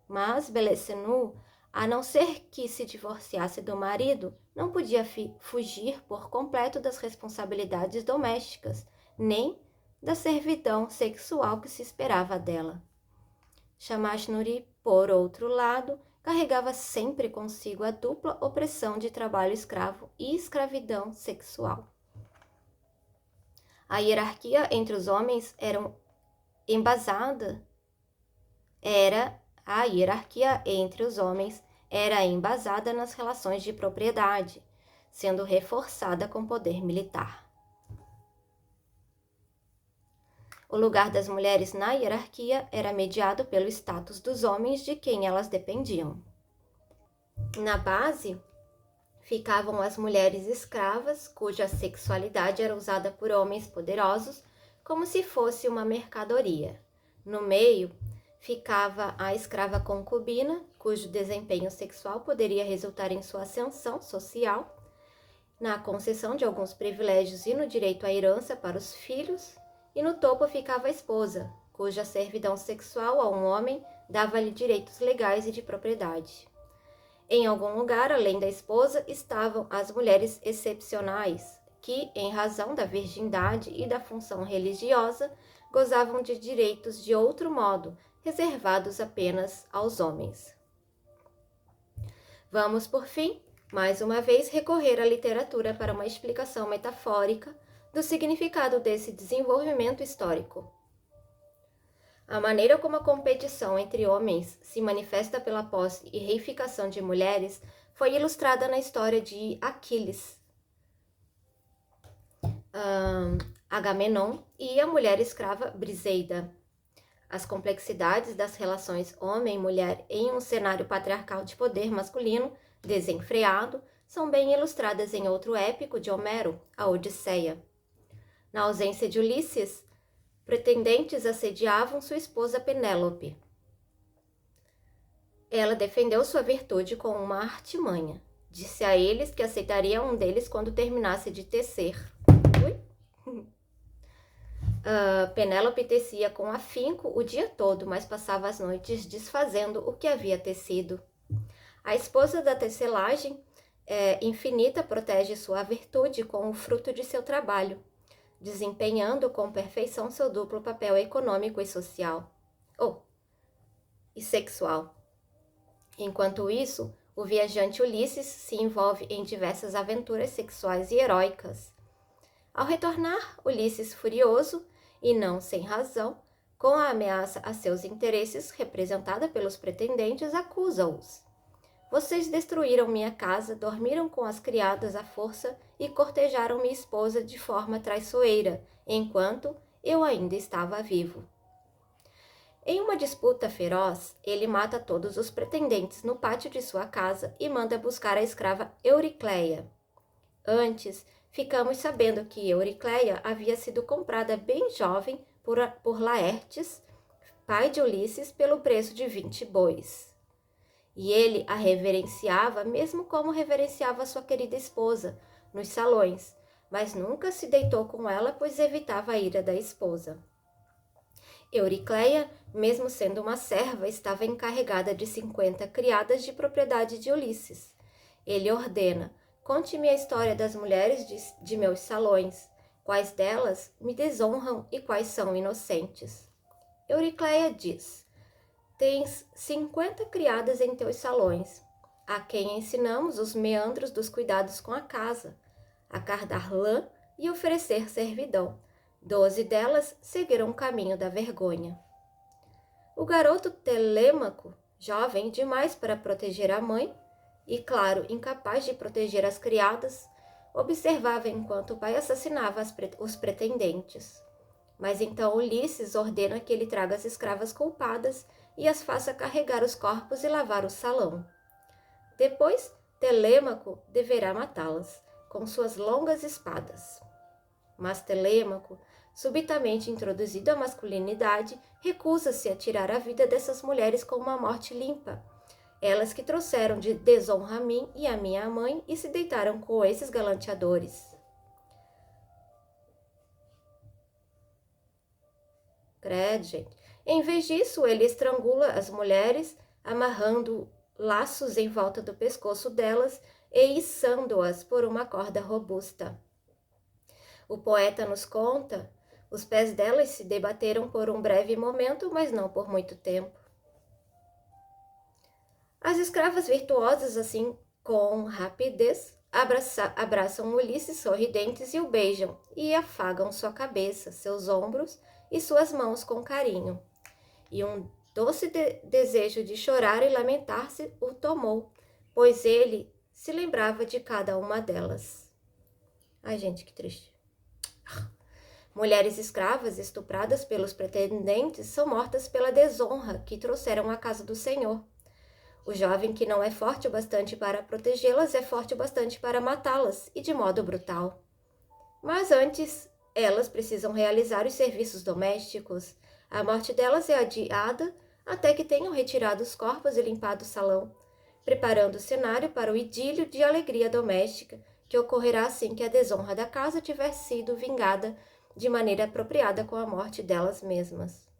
Mas Belesenu, a não ser que se divorciasse do marido, não podia fugir por completo das responsabilidades domésticas, nem da servidão sexual que se esperava dela. Shamash Nuri, por outro lado, carregava sempre consigo a dupla opressão de trabalho escravo e escravidão sexual. A hierarquia entre os homens era embasada nas relações de propriedade, sendo reforçada com poder militar. O lugar das mulheres na hierarquia era mediado pelo status dos homens de quem elas dependiam. Na base, ficavam as mulheres escravas, cuja sexualidade era usada por homens poderosos como se fosse uma mercadoria. No meio, ficava a escrava concubina, cujo desempenho sexual poderia resultar em sua ascensão social, na concessão de alguns privilégios e no direito à herança para os filhos, e no topo ficava a esposa, cuja servidão sexual a um homem dava-lhe direitos legais e de propriedade. Em algum lugar, além da esposa, estavam as mulheres excepcionais, que, em razão da virgindade e da função religiosa, gozavam de direitos de outro modo, reservados apenas aos homens. Vamos, por fim, mais uma vez, recorrer à literatura para uma explicação metafórica do significado desse desenvolvimento histórico. A maneira como a competição entre homens se manifesta pela posse e reificação de mulheres foi ilustrada na história de Aquiles, Agamenon e a mulher escrava Briseida. As complexidades das relações homem-mulher em um cenário patriarcal de poder masculino desenfreado são bem ilustradas em outro épico de Homero, a Odisseia. Na ausência de Ulisses, pretendentes assediavam sua esposa Penélope. Ela defendeu sua virtude com uma artimanha. Disse a eles que aceitaria um deles quando terminasse de tecer. Penélope tecia com afinco o dia todo, mas passava as noites desfazendo o que havia tecido. A esposa da tecelagem infinita protege sua virtude com o fruto de seu trabalho, desempenhando com perfeição seu duplo papel econômico e social, e sexual. Enquanto isso, o viajante Ulisses se envolve em diversas aventuras sexuais e heróicas. Ao retornar, Ulisses, furioso, e não sem razão, com a ameaça a seus interesses representada pelos pretendentes, acusa-os. Vocês destruíram minha casa, dormiram com as criadas à força e cortejaram minha esposa de forma traiçoeira, enquanto eu ainda estava vivo. Em uma disputa feroz, ele mata todos os pretendentes no pátio de sua casa e manda buscar a escrava Euricleia. Antes, ficamos sabendo que Euricleia havia sido comprada bem jovem por Laertes, pai de Ulisses, pelo preço de 20 bois. E ele a reverenciava mesmo como reverenciava sua querida esposa, nos salões, mas nunca se deitou com ela, pois evitava a ira da esposa. Euricleia, mesmo sendo uma serva, estava encarregada de 50 criadas de propriedade de Ulisses. Ele ordena: conte-me a história das mulheres de meus salões. Quais delas me desonram e quais são inocentes? Euricleia diz: tens 50 criadas em teus salões, a quem ensinamos os meandros dos cuidados com a casa, a cardar lã e oferecer servidão. 12 delas seguiram o caminho da vergonha. O garoto Telêmaco, jovem demais para proteger a mãe, e, claro, incapaz de proteger as criadas, observava enquanto o pai assassinava os pretendentes. Mas então Ulisses ordena que ele traga as escravas culpadas e as faça carregar os corpos e lavar o salão. Depois, Telêmaco deverá matá-las com suas longas espadas. Mas Telêmaco, subitamente introduzido à masculinidade, recusa-se a tirar a vida dessas mulheres com uma morte limpa. Elas que trouxeram de desonra a mim e a minha mãe e se deitaram com esses galanteadores. Credo, gente. Em vez disso, ele estrangula as mulheres, amarrando laços em volta do pescoço delas e içando-as por uma corda robusta. O poeta nos conta: os pés delas se debateram por um breve momento, mas não por muito tempo. As escravas virtuosas, assim, com rapidez, abraçam Ulisses sorridentes e o beijam, e afagam sua cabeça, seus ombros e suas mãos com carinho. E um doce desejo de chorar e lamentar-se o tomou, pois ele se lembrava de cada uma delas. Ai, gente, que triste. Mulheres escravas estupradas pelos pretendentes são mortas pela desonra que trouxeram à casa do Senhor. O jovem que não é forte o bastante para protegê-las é forte o bastante para matá-las, e de modo brutal. Mas antes, elas precisam realizar os serviços domésticos. A morte delas é adiada até que tenham retirado os corpos e limpado o salão, preparando o cenário para o idílio de alegria doméstica, que ocorrerá assim que a desonra da casa tiver sido vingada de maneira apropriada com a morte delas mesmas.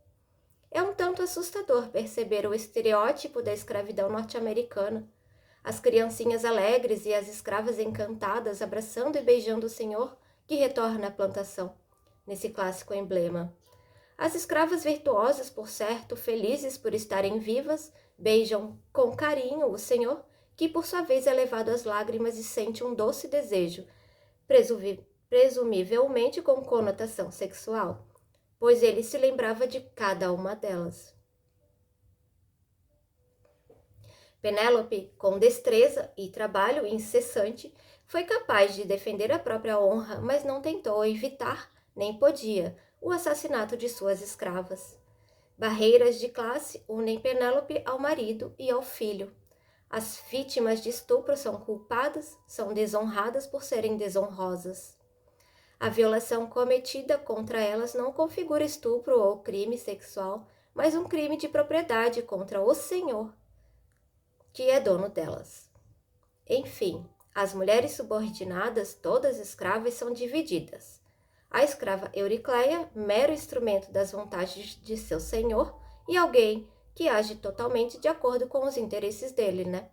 É um tanto assustador perceber o estereótipo da escravidão norte-americana. As criancinhas alegres e as escravas encantadas abraçando e beijando o senhor que retorna à plantação, nesse clássico emblema. As escravas virtuosas, por certo, felizes por estarem vivas, beijam com carinho o senhor, que por sua vez é levado às lágrimas e sente um doce desejo, presumivelmente com conotação sexual, pois ele se lembrava de cada uma delas. Penélope, com destreza e trabalho incessante, foi capaz de defender a própria honra, mas não tentou evitar, nem podia, o assassinato de suas escravas. Barreiras de classe unem Penélope ao marido e ao filho. As vítimas de estupro são culpadas, são desonradas por serem desonrosas. A violação cometida contra elas não configura estupro ou crime sexual, mas um crime de propriedade contra o Senhor, que é dono delas. Enfim, as mulheres subordinadas, todas escravas, são divididas. A escrava Euricleia, mero instrumento das vontades de seu senhor, e alguém que age totalmente de acordo com os interesses dele, né?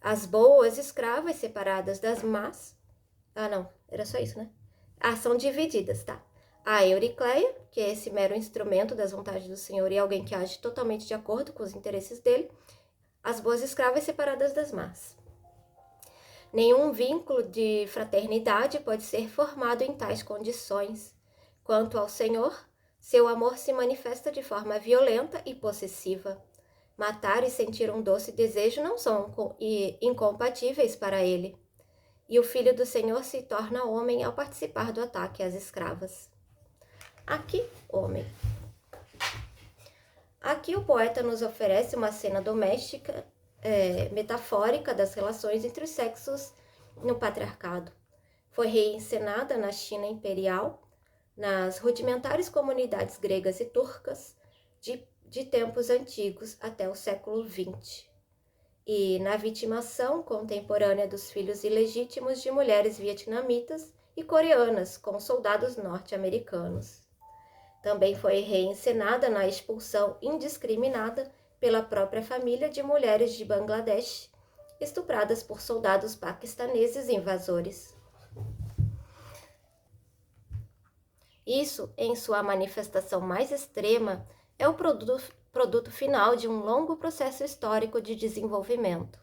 As boas escravas separadas das más... era só isso, né? São divididas, tá? A Euricleia, que é esse mero instrumento das vontades do Senhor e alguém que age totalmente de acordo com os interesses dele. As boas escravas separadas das más. Nenhum vínculo de fraternidade pode ser formado em tais condições. Quanto ao Senhor, seu amor se manifesta de forma violenta e possessiva. Matar e sentir um doce desejo não são incompatíveis para ele. E o filho do Senhor se torna homem ao participar do ataque às escravas. Aqui, homem. Aqui o poeta nos oferece uma cena doméstica metafórica das relações entre os sexos no patriarcado. Foi reencenada na China imperial, nas rudimentares comunidades gregas e turcas de tempos antigos até o século XX, e na vitimação contemporânea dos filhos ilegítimos de mulheres vietnamitas e coreanas com soldados norte-americanos. Também foi reencenada na expulsão indiscriminada pela própria família de mulheres de Bangladesh, estupradas por soldados paquistaneses invasores. Isso, em sua manifestação mais extrema, é o produto final de um longo processo histórico de desenvolvimento.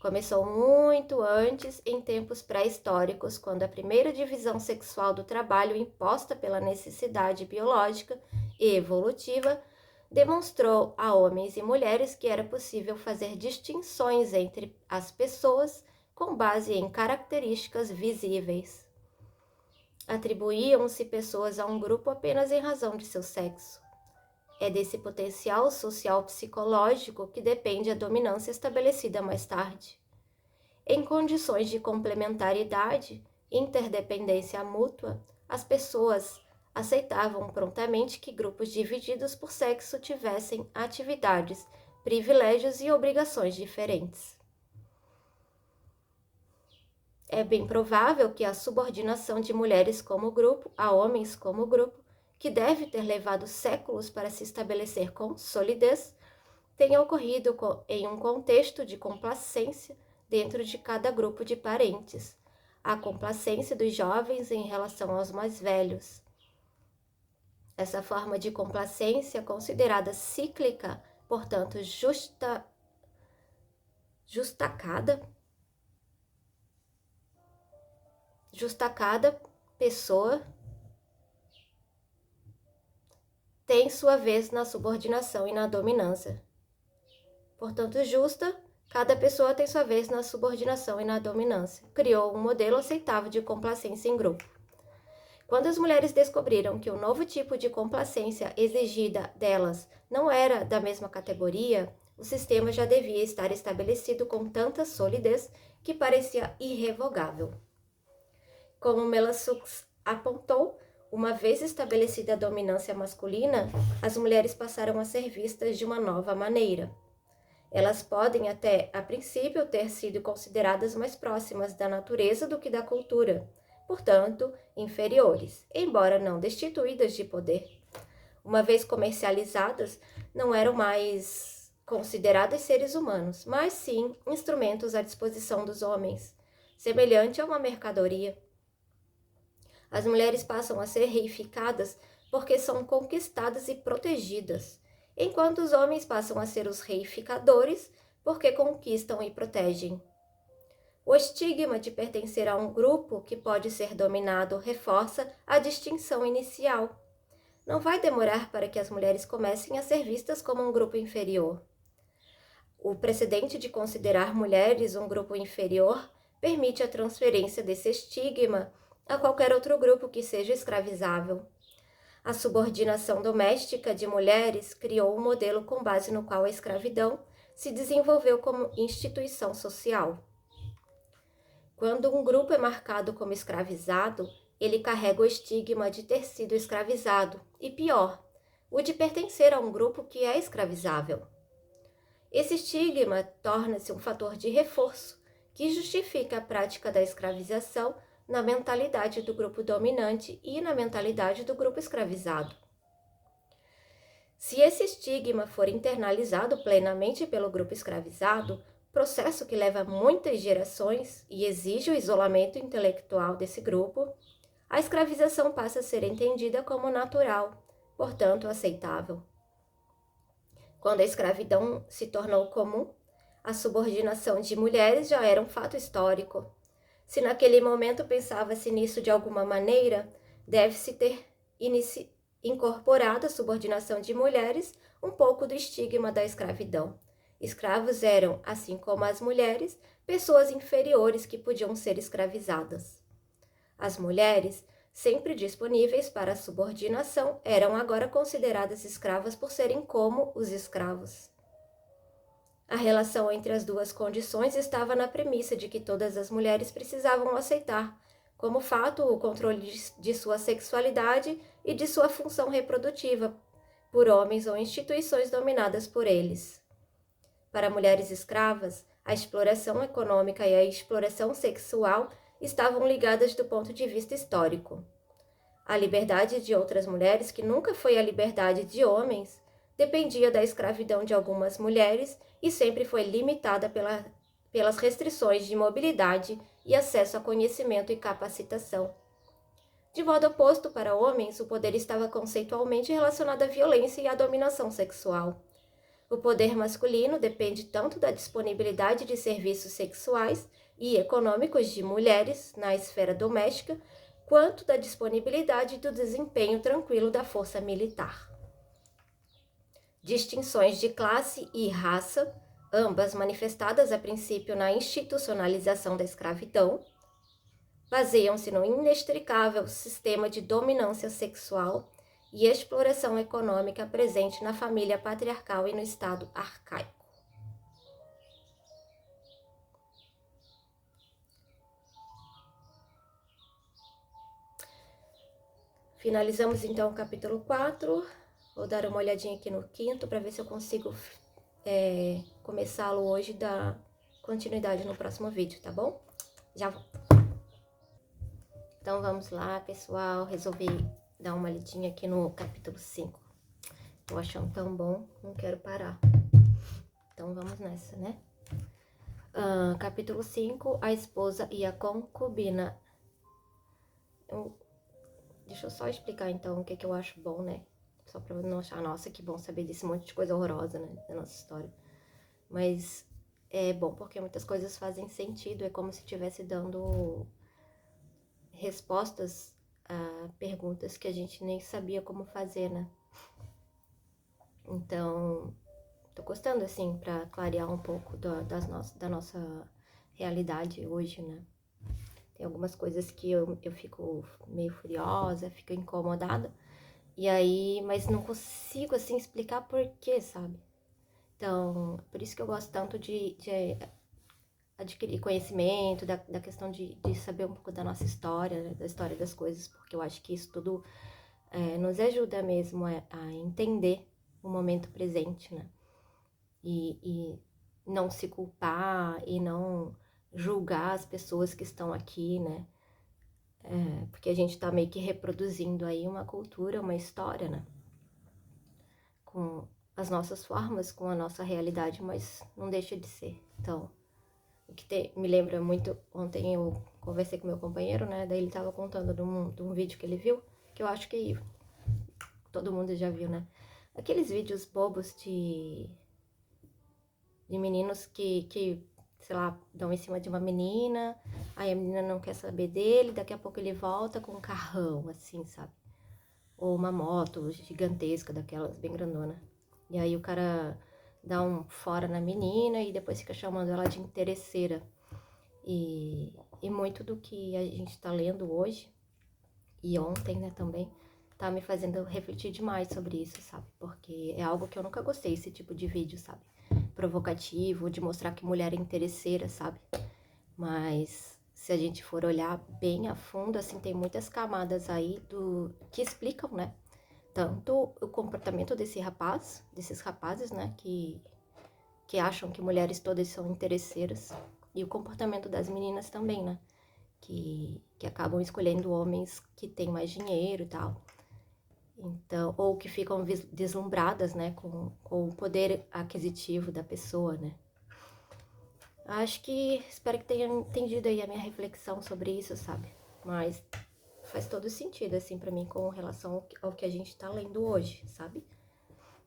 Começou muito antes, em tempos pré-históricos, quando a primeira divisão sexual do trabalho imposta pela necessidade biológica e evolutiva demonstrou a homens e mulheres que era possível fazer distinções entre as pessoas com base em características visíveis. Atribuíam-se pessoas a um grupo apenas em razão de seu sexo. É desse potencial social-psicológico que depende a dominância estabelecida mais tarde. Em condições de complementaridade e interdependência mútua, as pessoas aceitavam prontamente que grupos divididos por sexo tivessem atividades, privilégios e obrigações diferentes. É bem provável que a subordinação de mulheres como grupo a homens como grupo, que deve ter levado séculos para se estabelecer com solidez, tenha ocorrido em um contexto de complacência dentro de cada grupo de parentes, a complacência dos jovens em relação aos mais velhos. Essa forma de complacência, considerada cíclica, portanto cada pessoa tem sua vez na subordinação e na dominância. Portanto, cada pessoa tem sua vez na subordinação e na dominância. Criou um modelo aceitável de complacência em grupo. Quando as mulheres descobriram que o novo tipo de complacência exigida delas não era da mesma categoria, o sistema já devia estar estabelecido com tanta solidez que parecia irrevogável. Como Melasux apontou, uma vez estabelecida a dominância masculina, as mulheres passaram a ser vistas de uma nova maneira. Elas podem até, a princípio, ter sido consideradas mais próximas da natureza do que da cultura, portanto, inferiores, embora não destituídas de poder. Uma vez comercializadas, não eram mais consideradas seres humanos, mas sim instrumentos à disposição dos homens, semelhante a uma mercadoria. As mulheres passam a ser reificadas porque são conquistadas e protegidas, enquanto os homens passam a ser os reificadores porque conquistam e protegem. O estigma de pertencer a um grupo que pode ser dominado reforça a distinção inicial. Não vai demorar para que as mulheres comecem a ser vistas como um grupo inferior. O precedente de considerar mulheres um grupo inferior permite a transferência desse estigma a qualquer outro grupo que seja escravizável. A subordinação doméstica de mulheres criou um modelo com base no qual a escravidão se desenvolveu como instituição social. Quando um grupo é marcado como escravizado, ele carrega o estigma de ter sido escravizado, e pior, o de pertencer a um grupo que é escravizável. Esse estigma torna-se um fator de reforço, que justifica a prática da escravização na mentalidade do grupo dominante e na mentalidade do grupo escravizado. Se esse estigma for internalizado plenamente pelo grupo escravizado, processo que leva muitas gerações e exige o isolamento intelectual desse grupo, a escravização passa a ser entendida como natural, portanto aceitável. Quando a escravidão se tornou comum, a subordinação de mulheres já era um fato histórico. Se naquele momento pensava-se nisso de alguma maneira, deve-se ter incorporado a subordinação de mulheres um pouco do estigma da escravidão. Escravos eram, assim como as mulheres, pessoas inferiores que podiam ser escravizadas. As mulheres sempre disponíveis para a subordinação, eram agora consideradas escravas por serem como os escravos. A relação entre as duas condições estava na premissa de que todas as mulheres precisavam aceitar, como fato, o controle de sua sexualidade e de sua função reprodutiva, por homens ou instituições dominadas por eles. Para mulheres escravas, a exploração econômica e a exploração sexual estavam ligadas do ponto de vista histórico. A liberdade de outras mulheres, que nunca foi a liberdade de homens, dependia da escravidão de algumas mulheres e sempre foi limitada pelas restrições de mobilidade e acesso a conhecimento e capacitação. De modo oposto, para homens, o poder estava conceitualmente relacionado à violência e à dominação sexual. O poder masculino depende tanto da disponibilidade de serviços sexuais e econômicos de mulheres na esfera doméstica, quanto da disponibilidade do desempenho tranquilo da força militar. Distinções de classe e raça, ambas manifestadas a princípio na institucionalização da escravidão, baseiam-se no inextricável sistema de dominância sexual e exploração econômica presente na família patriarcal e no Estado arcaico. Finalizamos então o capítulo 4. Vou dar uma olhadinha aqui no 5º para ver se eu consigo começá-lo hoje e dar continuidade no próximo vídeo, tá bom? Já volto. Então vamos lá, pessoal. Resolvi dar uma lidinha aqui no capítulo 5. Tô achando tão bom, não quero parar. Então vamos nessa, né? Capítulo 5, a esposa e a concubina. Deixa eu só explicar então o que eu acho bom, né? Só pra não achar, nossa, que bom saber desse monte de coisa horrorosa, né? Da nossa história. Mas é bom porque muitas coisas fazem sentido, é como se estivesse dando respostas a perguntas que a gente nem sabia como fazer, né? Então, tô gostando, assim, pra clarear um pouco da nossa realidade hoje, né? Tem algumas coisas que eu fico meio furiosa, fico incomodada, e aí, mas não consigo, assim, explicar por quê, sabe? Então, por isso que eu gosto tanto de adquirir conhecimento, da questão de saber um pouco da nossa história, né? Da história das coisas, porque eu acho que isso tudo nos ajuda mesmo a entender o momento presente, né? E não se culpar e não julgar as pessoas que estão aqui, né? Porque a gente tá meio que reproduzindo aí uma cultura, uma história, né? Com as nossas formas, com a nossa realidade, mas não deixa de ser. Então, o que me lembra muito, ontem eu conversei com meu companheiro, né? Daí ele tava contando de um vídeo que ele viu, que eu acho que todo mundo já viu, né? Aqueles vídeos bobos de meninos que, sei lá, dão em cima de uma menina, aí a menina não quer saber dele, daqui a pouco ele volta com um carrão, assim, sabe? Ou uma moto gigantesca, daquelas bem grandona. E aí o cara dá um fora na menina e depois fica chamando ela de interesseira. E muito do que a gente tá lendo hoje, e ontem, né, também, tá me fazendo refletir demais sobre isso, sabe? Porque é algo que eu nunca gostei, esse tipo de vídeo, sabe? Provocativo, de mostrar que mulher é interesseira, sabe? Mas se a gente for olhar bem a fundo, assim, tem muitas camadas aí que explicam, né? Tanto o comportamento desses rapazes, né? Que acham que mulheres todas são interesseiras. E o comportamento das meninas também, né? Que acabam escolhendo homens que têm mais dinheiro e tal. Então, ou que ficam deslumbradas, né, com o poder aquisitivo da pessoa, né. Acho que, espero que tenha entendido aí a minha reflexão sobre isso, sabe. Mas faz todo sentido, assim, pra mim, com relação ao que a gente tá lendo hoje, sabe.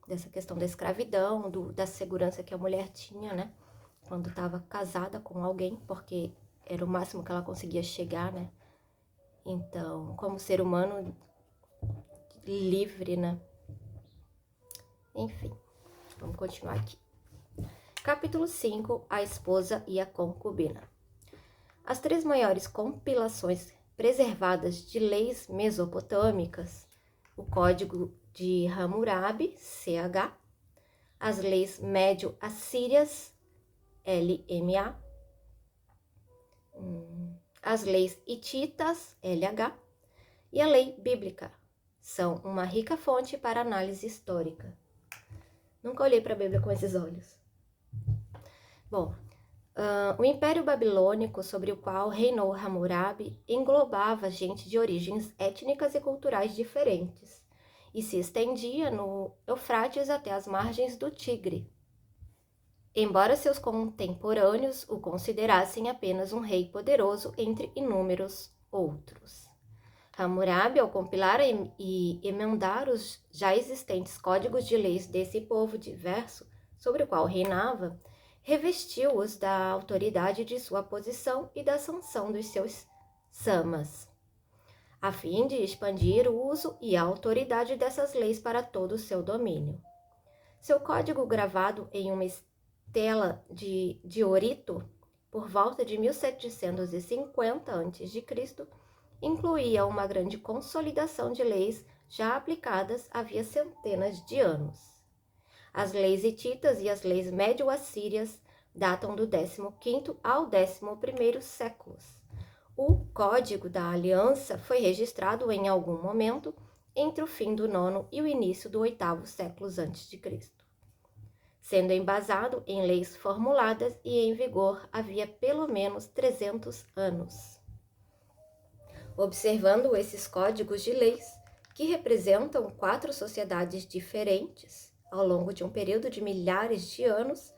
Dessa questão da escravidão, da segurança que a mulher tinha, né, quando tava casada com alguém, porque era o máximo que ela conseguia chegar, né. Então, como ser humano livre, né? Enfim, vamos continuar aqui. Capítulo 5, a esposa e a concubina. As três maiores compilações preservadas de leis mesopotâmicas, o Código de Hammurabi, CH, as leis médio-assírias, LMA, as leis hititas, LH, e a lei bíblica. São uma rica fonte para análise histórica. Nunca olhei para a Bíblia com esses olhos. Bom, o Império Babilônico, sobre o qual reinou Hammurabi, englobava gente de origens étnicas e culturais diferentes e se estendia no Eufrates até as margens do Tigre. Embora seus contemporâneos o considerassem apenas um rei poderoso entre inúmeros outros. Hammurabi, ao compilar e emendar os já existentes códigos de leis desse povo diverso sobre o qual reinava, revestiu-os da autoridade de sua posição e da sanção dos seus samas, a fim de expandir o uso e a autoridade dessas leis para todo o seu domínio. Seu código, gravado em uma estela de diorito por volta de 1750 a.C., incluía uma grande consolidação de leis já aplicadas havia centenas de anos. As leis hititas e as leis médio-assírias datam do 15º ao 11º séculos. O Código da Aliança foi registrado em algum momento entre o fim do 9º e o início do 8º séculos a.C., sendo embasado em leis formuladas e em vigor havia pelo menos 300 anos. Observando esses códigos de leis, que representam 4 sociedades diferentes ao longo de um período de milhares de anos,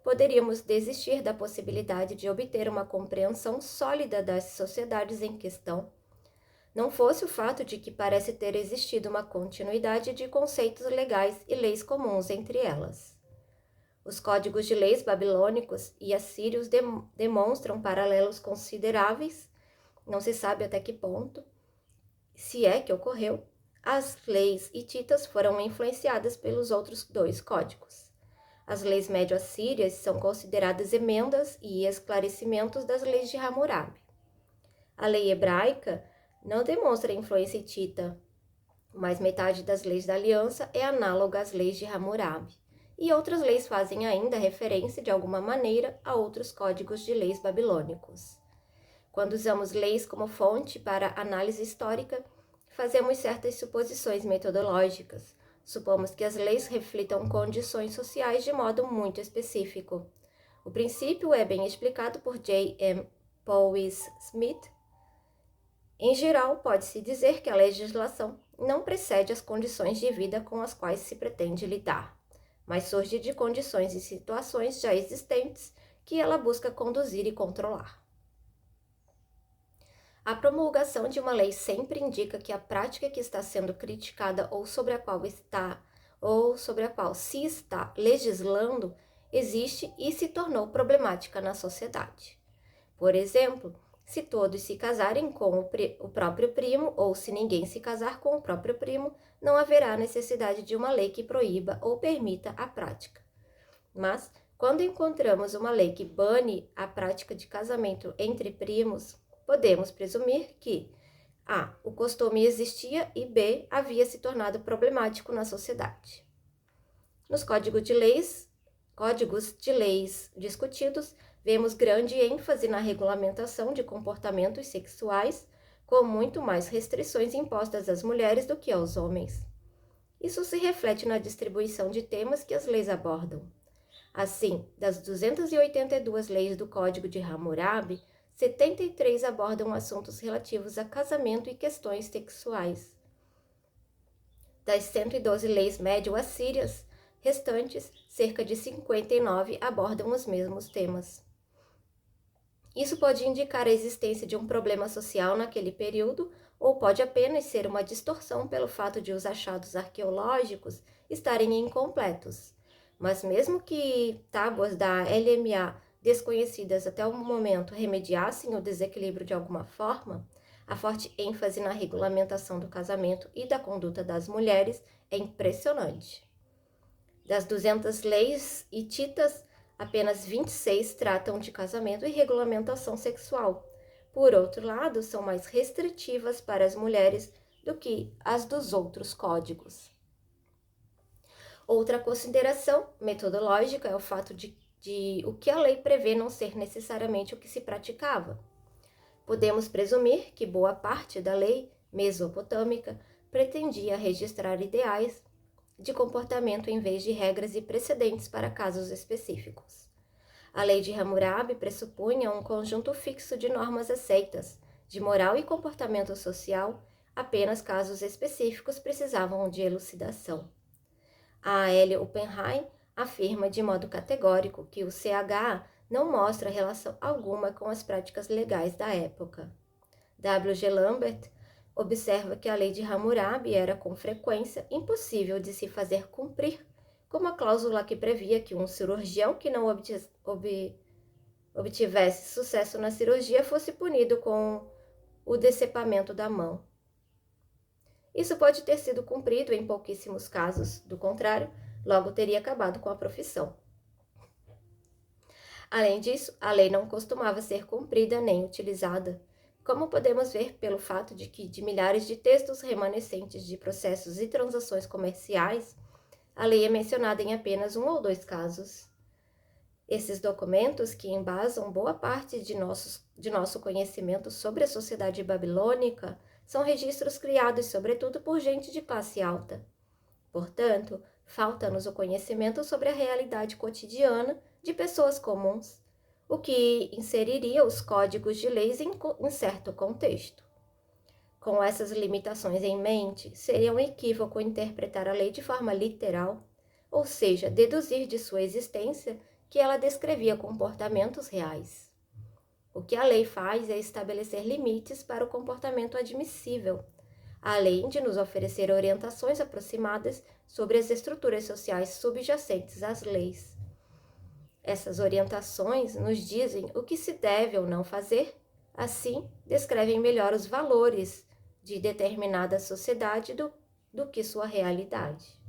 poderíamos desistir da possibilidade de obter uma compreensão sólida das sociedades em questão, não fosse o fato de que parece ter existido uma continuidade de conceitos legais e leis comuns entre elas. Os códigos de leis babilônicos e assírios demonstram paralelos consideráveis. Não se sabe até que ponto, se é que ocorreu, as leis hititas foram influenciadas pelos outros 2 códigos. As leis médio-assírias são consideradas emendas e esclarecimentos das leis de Hammurabi. A lei hebraica não demonstra influência hitita, mas metade das leis da aliança é análoga às leis de Hammurabi, e outras leis fazem ainda referência de alguma maneira a outros códigos de leis babilônicos. Quando usamos leis como fonte para análise histórica, fazemos certas suposições metodológicas. Supomos que as leis reflitam condições sociais de modo muito específico. O princípio é bem explicado por J. M. Powys Smith. Em geral, pode-se dizer que a legislação não precede as condições de vida com as quais se pretende lidar, mas surge de condições e situações já existentes que ela busca conduzir e controlar. A promulgação de uma lei sempre indica que a prática que está sendo criticada ou sobre a qual se está legislando existe e se tornou problemática na sociedade. Por exemplo, se todos se casarem com o próprio primo ou se ninguém se casar com o próprio primo, não haverá necessidade de uma lei que proíba ou permita a prática. Mas, quando encontramos uma lei que bane a prática de casamento entre primos, podemos presumir que A. O costume existia e B. Havia se tornado problemático na sociedade. Nos códigos de leis discutidos, vemos grande ênfase na regulamentação de comportamentos sexuais, com muito mais restrições impostas às mulheres do que aos homens. Isso se reflete na distribuição de temas que as leis abordam. Assim, das 282 leis do Código de Hammurabi, 73 abordam assuntos relativos a casamento e questões sexuais. Das 112 leis médio-assírias restantes, cerca de 59 abordam os mesmos temas. Isso pode indicar a existência de um problema social naquele período, ou pode apenas ser uma distorção pelo fato de os achados arqueológicos estarem incompletos. Mas mesmo que tábuas da LMA desconhecidas até o momento remediassem o desequilíbrio de alguma forma, a forte ênfase na regulamentação do casamento e da conduta das mulheres é impressionante. Das 200 leis hititas, apenas 26 tratam de casamento e regulamentação sexual, Por outro lado, são mais restritivas para as mulheres do que as dos outros códigos. Outra consideração metodológica é o fato de o que a lei prevê não ser necessariamente o que se praticava. Podemos presumir que boa parte da lei mesopotâmica pretendia registrar ideais de comportamento em vez de regras e precedentes para casos específicos. A lei de Hammurabi pressupunha um conjunto fixo de normas aceitas, de moral e comportamento social, apenas casos específicos precisavam de elucidação. A L. Oppenheim afirma de modo categórico que o CH não mostra relação alguma com as práticas legais da época. W. G. Lambert observa que a lei de Hammurabi era com frequência impossível de se fazer cumprir, como a cláusula que previa que um cirurgião que não obtivesse sucesso na cirurgia fosse punido com o decepamento da mão. Isso pode ter sido cumprido em pouquíssimos casos, do contrário, logo teria acabado com a profissão. Além disso, a lei não costumava ser cumprida nem utilizada, como podemos ver pelo fato de que, de milhares de textos remanescentes de processos e transações comerciais, a lei é mencionada em apenas 1 ou 2 casos. Esses documentos, que embasam boa parte de nosso conhecimento sobre a sociedade babilônica, são registros criados sobretudo por gente de classe alta. Portanto, falta-nos o conhecimento sobre a realidade cotidiana de pessoas comuns, o que inseriria os códigos de leis em certo contexto. Com essas limitações em mente, seria um equívoco interpretar a lei de forma literal, ou seja, deduzir de sua existência que ela descrevia comportamentos reais. O que a lei faz é estabelecer limites para o comportamento admissível, além de nos oferecer orientações aproximadas sobre as estruturas sociais subjacentes às leis. Essas orientações nos dizem o que se deve ou não fazer, assim, descrevem melhor os valores de determinada sociedade do que sua realidade.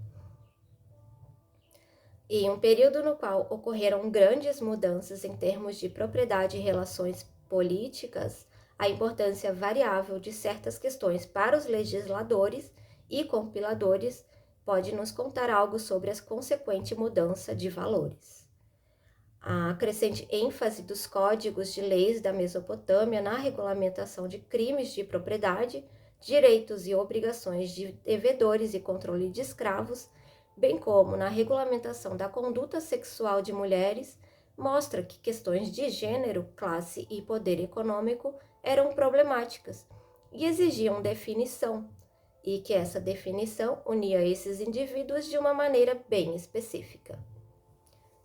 Em um período no qual ocorreram grandes mudanças em termos de propriedade e relações políticas, a importância variável de certas questões para os legisladores e compiladores pode nos contar algo sobre a consequente mudança de valores. A crescente ênfase dos códigos de leis da Mesopotâmia na regulamentação de crimes de propriedade, direitos e obrigações de devedores e controle de escravos, bem como na regulamentação da conduta sexual de mulheres, mostra que questões de gênero, classe e poder econômico eram problemáticas e exigiam definição, e que essa definição unia esses indivíduos de uma maneira bem específica.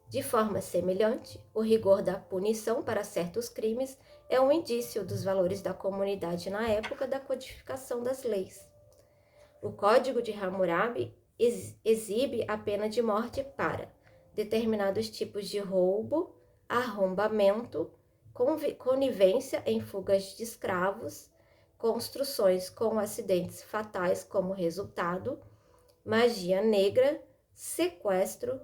De forma semelhante, o rigor da punição para certos crimes é um indício dos valores da comunidade na época da codificação das leis. O Código de Hammurabi exibe a pena de morte para determinados tipos de roubo, arrombamento, conivência em fugas de escravos, construções com acidentes fatais como resultado, magia negra, sequestro,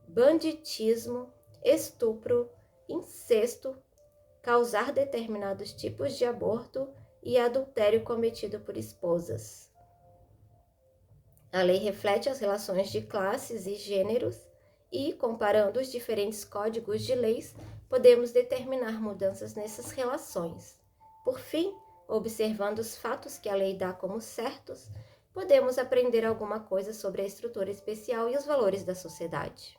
banditismo, estupro, incesto, causar determinados tipos de aborto e adultério cometido por esposas. A lei reflete as relações de classes e gêneros e, comparando os diferentes códigos de leis, podemos determinar mudanças nessas relações. Por fim, observando os fatos que a lei dá como certos, podemos aprender alguma coisa sobre a estrutura especial e os valores da sociedade.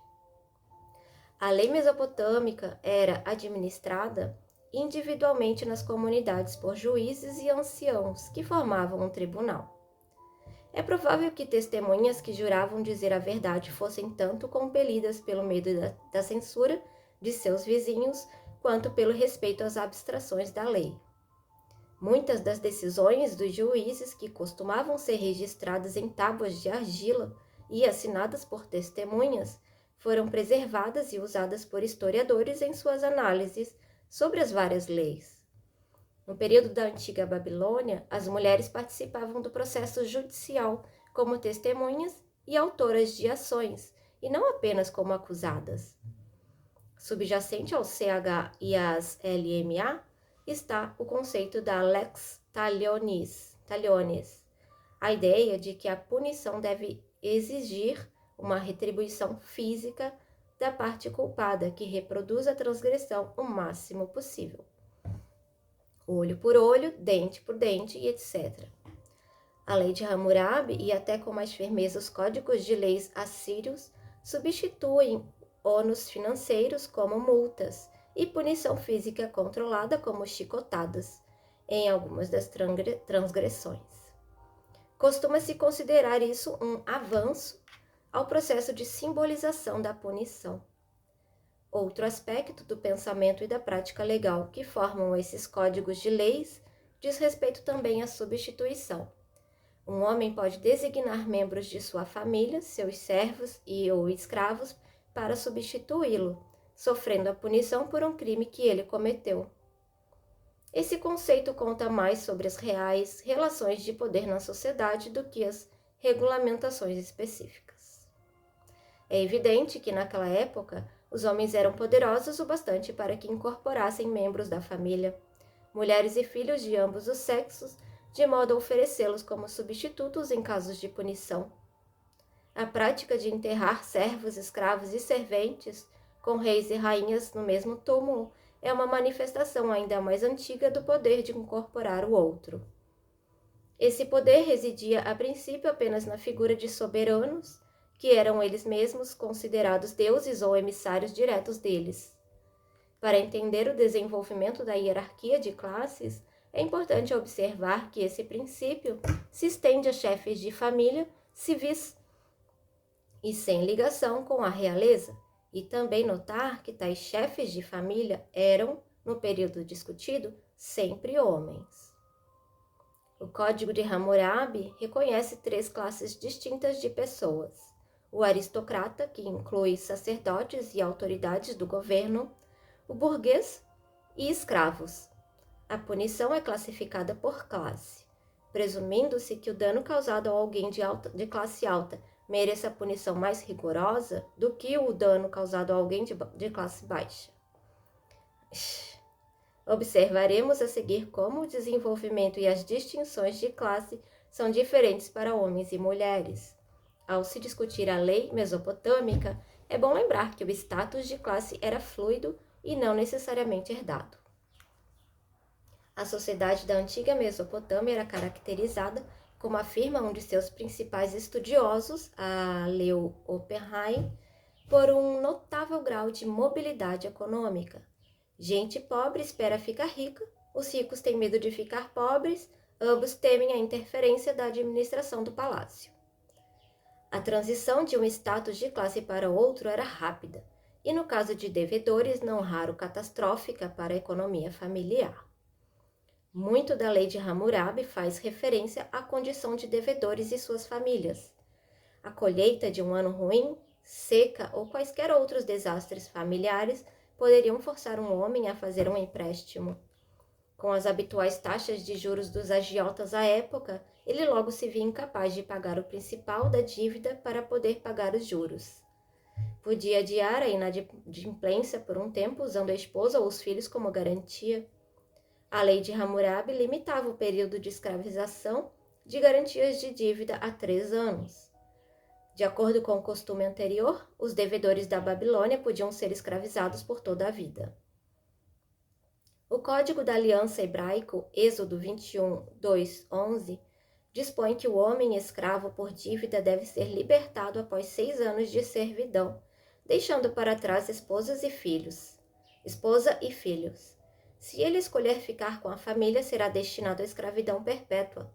A lei mesopotâmica era administrada individualmente nas comunidades por juízes e anciãos que formavam um tribunal. É provável que testemunhas que juravam dizer a verdade fossem tanto compelidas pelo medo da censura de seus vizinhos, quanto pelo respeito às abstrações da lei. Muitas das decisões dos juízes, que costumavam ser registradas em tábuas de argila e assinadas por testemunhas, foram preservadas e usadas por historiadores em suas análises sobre as várias leis. No período da antiga Babilônia, as mulheres participavam do processo judicial como testemunhas e autoras de ações, e não apenas como acusadas. Subjacente ao CH e às LMA, está o conceito da lex talionis, a ideia de que a punição deve exigir uma retribuição física da parte culpada, que reproduz a transgressão o máximo possível. Olho por olho, dente por dente e etc. A lei de Hammurabi, e até com mais firmeza os códigos de leis assírios, substituem ônus financeiros como multas e punição física controlada como chicotadas em algumas das transgressões. Costuma-se considerar isso um avanço ao processo de simbolização da punição. Outro aspecto do pensamento e da prática legal que formam esses códigos de leis diz respeito também à substituição. Um homem pode designar membros de sua família, seus servos ou escravos, para substituí-lo, sofrendo a punição por um crime que ele cometeu. Esse conceito conta mais sobre as reais relações de poder na sociedade do que as regulamentações específicas. É evidente que naquela época os homens eram poderosos o bastante para que incorporassem membros da família, mulheres e filhos de ambos os sexos, de modo a oferecê-los como substitutos em casos de punição. A prática de enterrar servos, escravos e serventes com reis e rainhas no mesmo túmulo é uma manifestação ainda mais antiga do poder de incorporar o outro. Esse poder residia a princípio apenas na figura de soberanos, que eram eles mesmos considerados deuses ou emissários diretos deles. Para entender o desenvolvimento da hierarquia de classes, é importante observar que esse princípio se estende a chefes de família, civis e sem ligação com a realeza, e também notar que tais chefes de família eram, no período discutido, sempre homens. O Código de Hammurabi reconhece 3 classes distintas de pessoas: o aristocrata, que inclui sacerdotes e autoridades do governo, o burguês e escravos. A punição é classificada por classe, presumindo-se que o dano causado a alguém de classe alta mereça punição mais rigorosa do que o dano causado a alguém de classe baixa. Observaremos a seguir como o desenvolvimento e as distinções de classe são diferentes para homens e mulheres. Ao se discutir a lei mesopotâmica, é bom lembrar que o status de classe era fluido e não necessariamente herdado. A sociedade da antiga Mesopotâmia era caracterizada, como afirma um de seus principais estudiosos, a Leo Oppenheim, por um notável grau de mobilidade econômica. Gente pobre espera ficar rica, os ricos têm medo de ficar pobres, ambos temem a interferência da administração do palácio. A transição de um status de classe para outro era rápida, e no caso de devedores, não raro catastrófica para a economia familiar. Muito da lei de Hammurabi faz referência à condição de devedores e suas famílias. A colheita de um ano ruim, seca ou quaisquer outros desastres familiares poderiam forçar um homem a fazer um empréstimo. Com as habituais taxas de juros dos agiotas à época, ele logo se via incapaz de pagar o principal da dívida para poder pagar os juros. Podia adiar a inadimplência por um tempo usando a esposa ou os filhos como garantia. A lei de Hammurabi limitava o período de escravização de garantias de dívida a 3 anos. De acordo com o costume anterior, os devedores da Babilônia podiam ser escravizados por toda a vida. O Código da Aliança Hebraico, Êxodo 21, 2, 11, dispõe que o homem escravo por dívida deve ser libertado após 6 anos de servidão, deixando para trás esposa e filhos. Se ele escolher ficar com a família, será destinado à escravidão perpétua.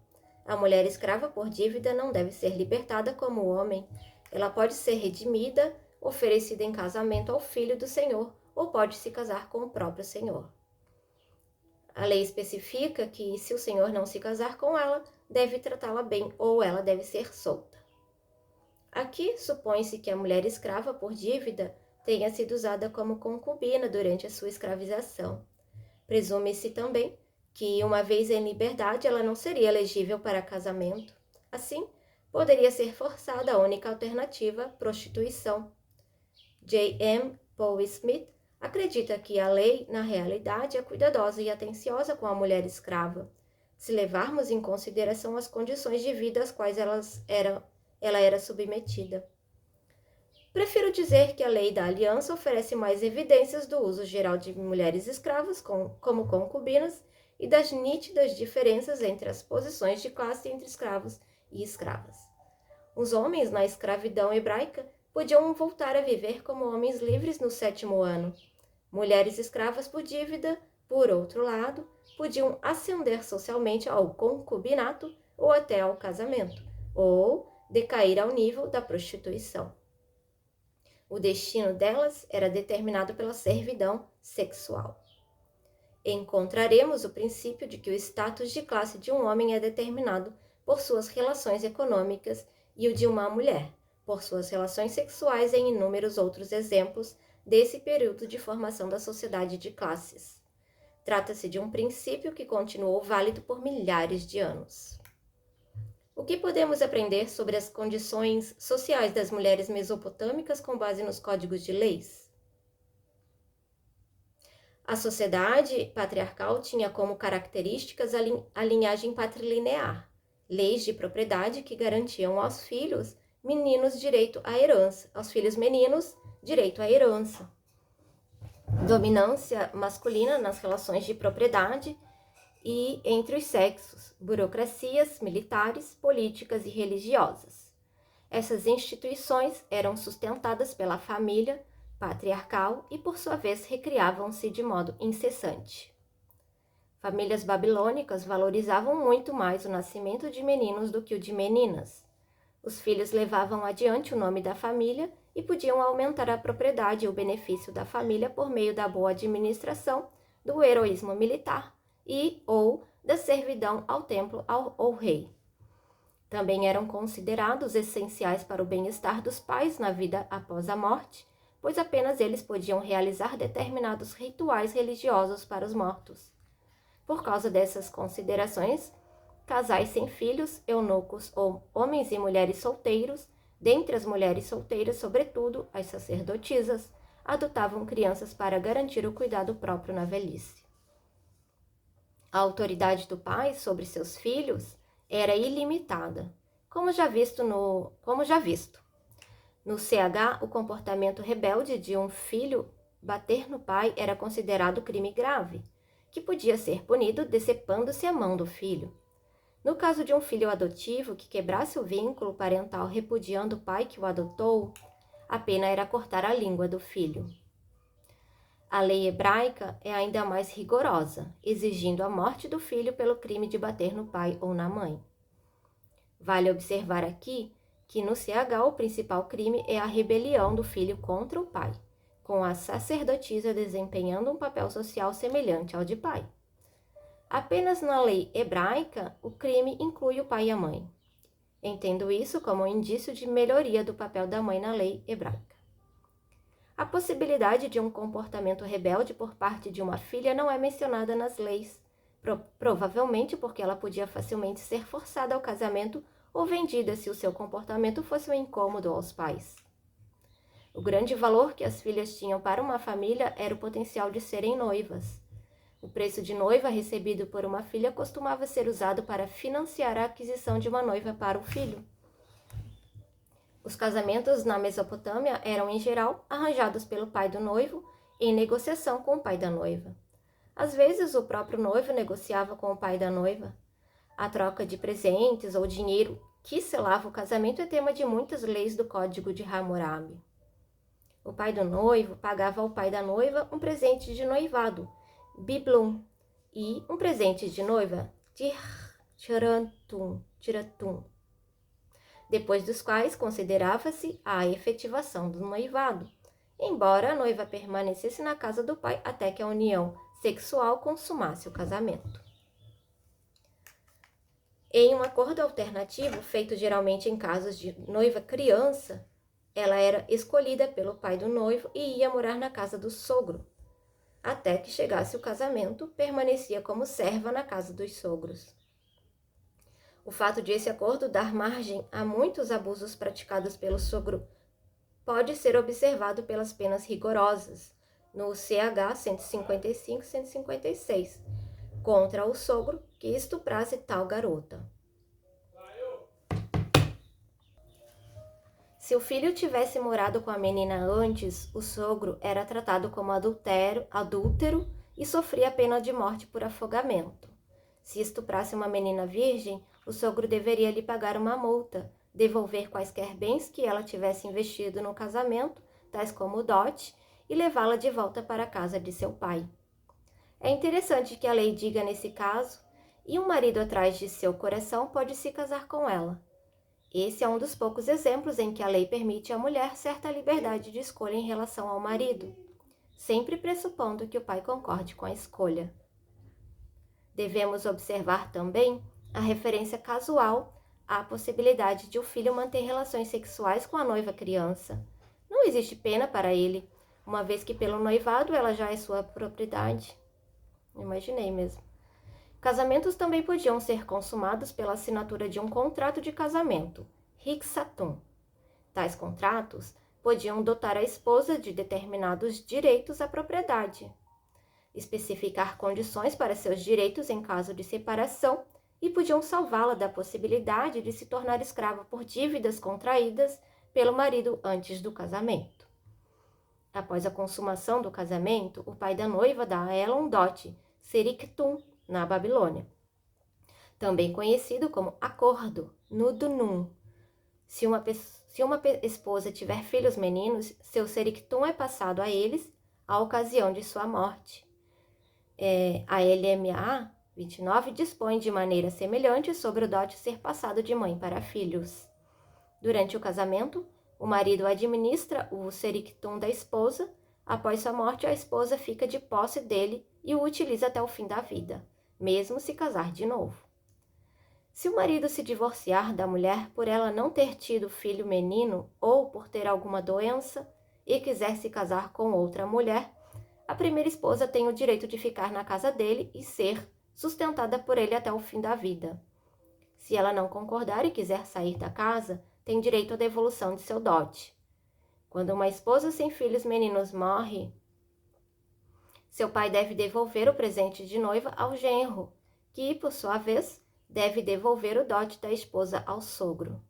A mulher escrava por dívida não deve ser libertada como o homem. Ela pode ser redimida, oferecida em casamento ao filho do senhor, ou pode se casar com o próprio senhor. A lei especifica que, se o senhor não se casar com ela, deve tratá-la bem ou ela deve ser solta. Aqui, supõe-se que a mulher escrava por dívida tenha sido usada como concubina durante a sua escravização. Presume-se também que, uma vez em liberdade, ela não seria elegível para casamento. Assim, poderia ser forçada a única alternativa, prostituição. J. M. Paul Smith acredita que a lei, na realidade, é cuidadosa e atenciosa com a mulher escrava, se levarmos em consideração as condições de vida às quais ela era submetida. Prefiro dizer que a lei da aliança oferece mais evidências do uso geral de mulheres escravas como concubinas e das nítidas diferenças entre as posições de classe entre escravos e escravas. Os homens na escravidão hebraica podiam voltar a viver como homens livres no 7º ano. Mulheres escravas por dívida, por outro lado, podiam ascender socialmente ao concubinato ou até ao casamento, ou decair ao nível da prostituição. O destino delas era determinado pela servidão sexual. Encontraremos o princípio de que o status de classe de um homem é determinado por suas relações econômicas e o de uma mulher, por suas relações sexuais em inúmeros outros exemplos desse período de formação da sociedade de classes. Trata-se de um princípio que continuou válido por milhares de anos. O que podemos aprender sobre as condições sociais das mulheres mesopotâmicas com base nos códigos de leis? A sociedade patriarcal tinha como características a linhagem patrilinear, leis de propriedade que garantiam aos filhos meninos direito à herança, aos filhos meninos direito à herança. Dominância masculina nas relações de propriedade e entre os sexos, burocracias militares, políticas e religiosas. Essas instituições eram sustentadas pela família patriarcal e, por sua vez, recriavam-se de modo incessante. Famílias babilônicas valorizavam muito mais o nascimento de meninos do que o de meninas. Os filhos levavam adiante o nome da família e podiam aumentar a propriedade e o benefício da família por meio da boa administração, do heroísmo militar e ou da servidão ao templo ou rei. Também eram considerados essenciais para o bem-estar dos pais na vida após a morte, pois apenas eles podiam realizar determinados rituais religiosos para os mortos. Por causa dessas considerações, casais sem filhos, eunucos ou homens e mulheres solteiros, dentre as mulheres solteiras, sobretudo as sacerdotisas, adotavam crianças para garantir o cuidado próprio na velhice. A autoridade do pai sobre seus filhos era ilimitada, como já visto. No CH, o comportamento rebelde de um filho bater no pai era considerado crime grave, que podia ser punido decepando-se a mão do filho. No caso de um filho adotivo que quebrasse o vínculo parental repudiando o pai que o adotou, a pena era cortar a língua do filho. A lei hebraica é ainda mais rigorosa, exigindo a morte do filho pelo crime de bater no pai ou na mãe. Vale observar aqui que no CH o principal crime é a rebelião do filho contra o pai, com a sacerdotisa desempenhando um papel social semelhante ao de pai. Apenas na lei hebraica, o crime inclui o pai e a mãe. Entendo isso como um indício de melhoria do papel da mãe na lei hebraica. A possibilidade de um comportamento rebelde por parte de uma filha não é mencionada nas leis, provavelmente porque ela podia facilmente ser forçada ao casamento ou vendida se o seu comportamento fosse um incômodo aos pais. O grande valor que as filhas tinham para uma família era o potencial de serem noivas. O preço de noiva recebido por uma filha costumava ser usado para financiar a aquisição de uma noiva para o filho. Os casamentos na Mesopotâmia eram, em geral, arranjados pelo pai do noivo em negociação com o pai da noiva. Às vezes, o próprio noivo negociava com o pai da noiva. A troca de presentes ou dinheiro que selava o casamento é tema de muitas leis do Código de Hammurabi. O pai do noivo pagava ao pai da noiva um presente de noivado, biblum, e um presente de noiva, tiratum, depois dos quais considerava-se a efetivação do noivado, embora a noiva permanecesse na casa do pai até que a união sexual consumasse o casamento. Em um acordo alternativo, feito geralmente em casos de noiva criança, ela era escolhida pelo pai do noivo e ia morar na casa do sogro. Até que chegasse o casamento, permanecia como serva na casa dos sogros. O fato de esse acordo dar margem a muitos abusos praticados pelo sogro pode ser observado pelas penas rigorosas no CH 155 e 156, contra o sogro que estuprasse tal garota. Se o filho tivesse morado com a menina antes, o sogro era tratado como adúltero e sofria a pena de morte por afogamento. Se estuprasse uma menina virgem, o sogro deveria lhe pagar uma multa, devolver quaisquer bens que ela tivesse investido no casamento, tais como o dote, e levá-la de volta para a casa de seu pai. É interessante que a lei diga nesse caso, e um marido atrás de seu coração pode se casar com ela. Esse é um dos poucos exemplos em que a lei permite à mulher certa liberdade de escolha em relação ao marido, sempre pressupondo que o pai concorde com a escolha. Devemos observar também a referência casual à possibilidade de o filho manter relações sexuais com a noiva criança. Não existe pena para ele, uma vez que pelo noivado ela já é sua propriedade. Imaginei mesmo. Casamentos também podiam ser consumados pela assinatura de um contrato de casamento, Hicksatum. Tais contratos podiam dotar a esposa de determinados direitos à propriedade, especificar condições para seus direitos em caso de separação e podiam salvá-la da possibilidade de se tornar escrava por dívidas contraídas pelo marido antes do casamento. Após a consumação do casamento, o pai da noiva dá a ela um dote, Serictum, na Babilônia, também conhecido como acordo, Nudunum. Se uma esposa tiver filhos meninos, seu Serictum é passado a eles à ocasião de sua morte. A LMA 29 dispõe de maneira semelhante sobre o dote ser passado de mãe para filhos. Durante o casamento, o marido administra o Serictum da esposa. Após sua morte, a esposa fica de posse dele e o utiliza até o fim da vida, mesmo se casar de novo. Se o marido se divorciar da mulher por ela não ter tido filho menino ou por ter alguma doença e quiser se casar com outra mulher, a primeira esposa tem o direito de ficar na casa dele e ser sustentada por ele até o fim da vida. Se ela não concordar e quiser sair da casa, tem direito à devolução de seu dote. Quando uma esposa sem filhos meninos morre, seu pai deve devolver o presente de noiva ao genro, que, por sua vez, deve devolver o dote da esposa ao sogro.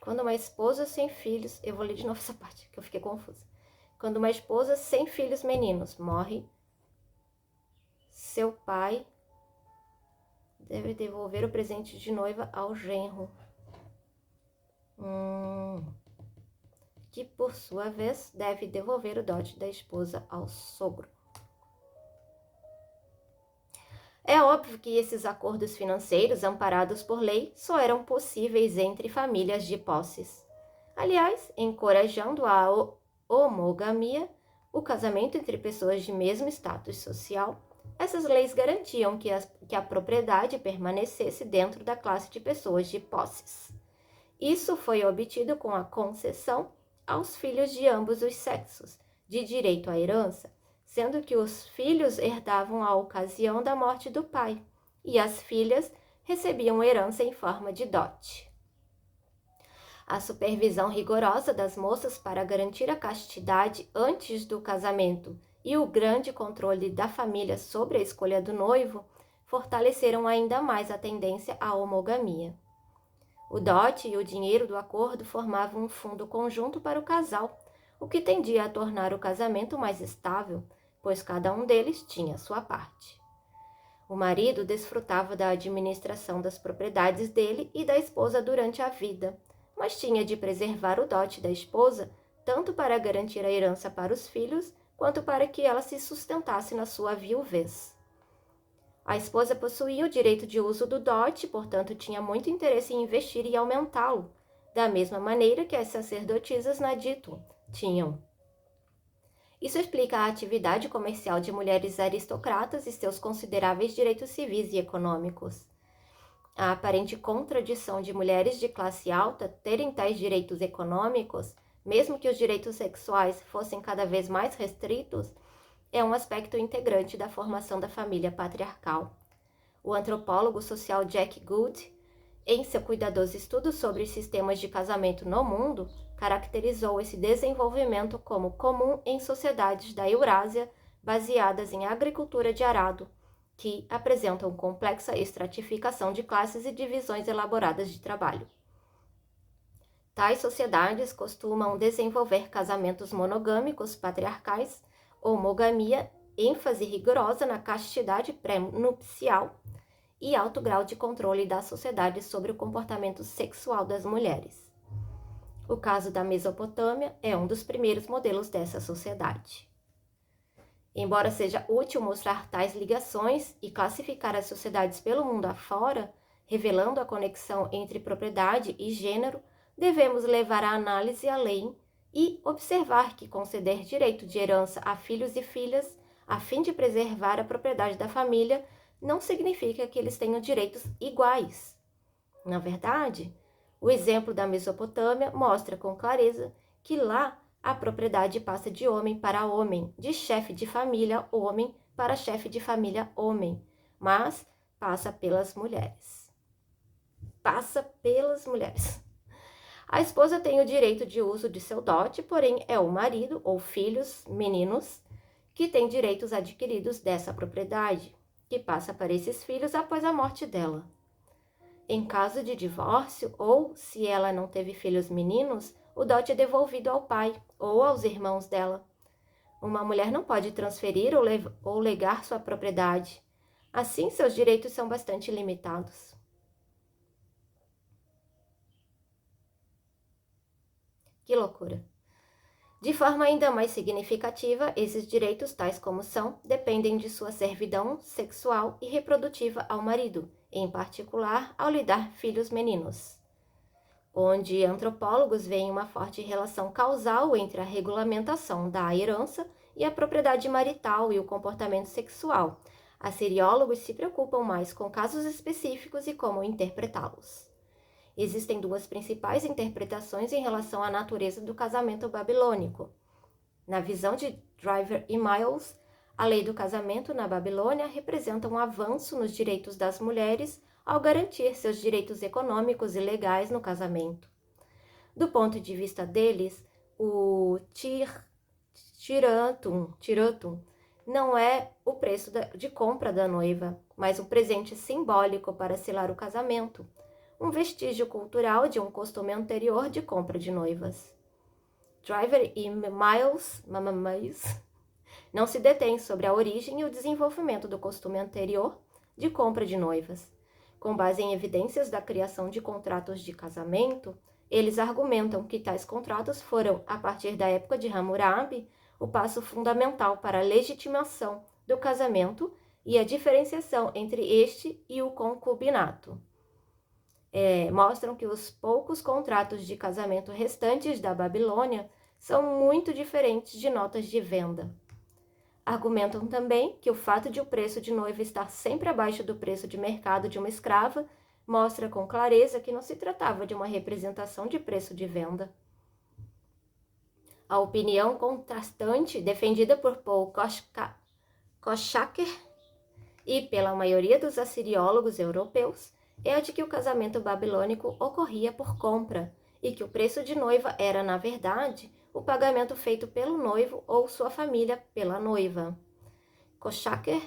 Quando uma esposa sem filhos... Eu vou ler de novo essa parte, que eu fiquei confusa. Quando uma esposa sem filhos meninos morre, seu pai deve devolver o presente de noiva ao genro, que, por sua vez, deve devolver o dote da esposa ao sogro. É óbvio que esses acordos financeiros amparados por lei só eram possíveis entre famílias de posses. Aliás, encorajando a homogamia, o casamento entre pessoas de mesmo status social, essas leis garantiam que a propriedade permanecesse dentro da classe de pessoas de posses. Isso foi obtido com a concessão aos filhos de ambos os sexos de direito à herança, sendo que os filhos herdavam a ocasião da morte do pai, e as filhas recebiam herança em forma de dote. A supervisão rigorosa das moças para garantir a castidade antes do casamento e o grande controle da família sobre a escolha do noivo fortaleceram ainda mais a tendência à homogamia. O dote e o dinheiro do acordo formavam um fundo conjunto para o casal, o que tendia a tornar o casamento mais estável, pois cada um deles tinha sua parte. O marido desfrutava da administração das propriedades dele e da esposa durante a vida, mas tinha de preservar o dote da esposa tanto para garantir a herança para os filhos, quanto para que ela se sustentasse na sua viuvez. A esposa possuía o direito de uso do dote, portanto tinha muito interesse em investir e aumentá-lo, da mesma maneira que as sacerdotisas na dito tinham. Isso explica a atividade comercial de mulheres aristocratas e seus consideráveis direitos civis e econômicos. A aparente contradição de mulheres de classe alta terem tais direitos econômicos, mesmo que os direitos sexuais fossem cada vez mais restritos, é um aspecto integrante da formação da família patriarcal. O antropólogo social Jack Gould, em seu cuidadoso estudo sobre sistemas de casamento no mundo, caracterizou esse desenvolvimento como comum em sociedades da Eurásia baseadas em agricultura de arado, que apresentam complexa estratificação de classes e divisões elaboradas de trabalho. Tais sociedades costumam desenvolver casamentos monogâmicos patriarcais, homogamia, ênfase rigorosa na castidade pré-nupcial e alto grau de controle da sociedade sobre o comportamento sexual das mulheres. O caso da Mesopotâmia é um dos primeiros modelos dessa sociedade. Embora seja útil mostrar tais ligações e classificar as sociedades pelo mundo afora, revelando a conexão entre propriedade e gênero, devemos levar a análise além e observar que conceder direito de herança a filhos e filhas, a fim de preservar a propriedade da família, não significa que eles tenham direitos iguais. Na verdade, o exemplo da Mesopotâmia mostra com clareza que lá a propriedade passa de homem para homem, de chefe de família homem para chefe de família homem, mas passa pelas mulheres. A esposa tem o direito de uso de seu dote, porém é o marido ou filhos, meninos, que tem direitos adquiridos dessa propriedade, que passa para esses filhos após a morte dela. Em caso de divórcio, ou se ela não teve filhos meninos, o dote é devolvido ao pai ou aos irmãos dela. Uma mulher não pode transferir ou legar sua propriedade. Assim, seus direitos são bastante limitados. Que loucura! De forma ainda mais significativa, esses direitos, tais como são, dependem de sua servidão sexual e reprodutiva ao marido, em particular ao lhe dar filhos meninos, onde antropólogos veem uma forte relação causal entre a regulamentação da herança e a propriedade marital e o comportamento sexual. Assiriólogos se preocupam mais com casos específicos e como interpretá-los. Existem duas principais interpretações em relação à natureza do casamento babilônico. Na visão de Driver e Miles, a lei do casamento na Babilônia representa um avanço nos direitos das mulheres ao garantir seus direitos econômicos e legais no casamento. Do ponto de vista deles, o tiratum não é o preço de compra da noiva, mas um presente simbólico para selar o casamento, um vestígio cultural de um costume anterior de compra de noivas. Driver e Miles não se detêm sobre a origem e o desenvolvimento do costume anterior de compra de noivas. Com base em evidências da criação de contratos de casamento, eles argumentam que tais contratos foram, a partir da época de Hammurabi, o passo fundamental para a legitimação do casamento e a diferenciação entre este e o concubinato. Mostram que os poucos contratos de casamento restantes da Babilônia são muito diferentes de notas de venda. Argumentam também que o fato de o preço de noiva estar sempre abaixo do preço de mercado de uma escrava mostra com clareza que não se tratava de uma representação de preço de venda. A opinião contrastante defendida por Paul Kochaker e pela maioria dos assiriólogos europeus é a de que o casamento babilônico ocorria por compra e que o preço de noiva era, na verdade, o pagamento feito pelo noivo ou sua família pela noiva. Kochaker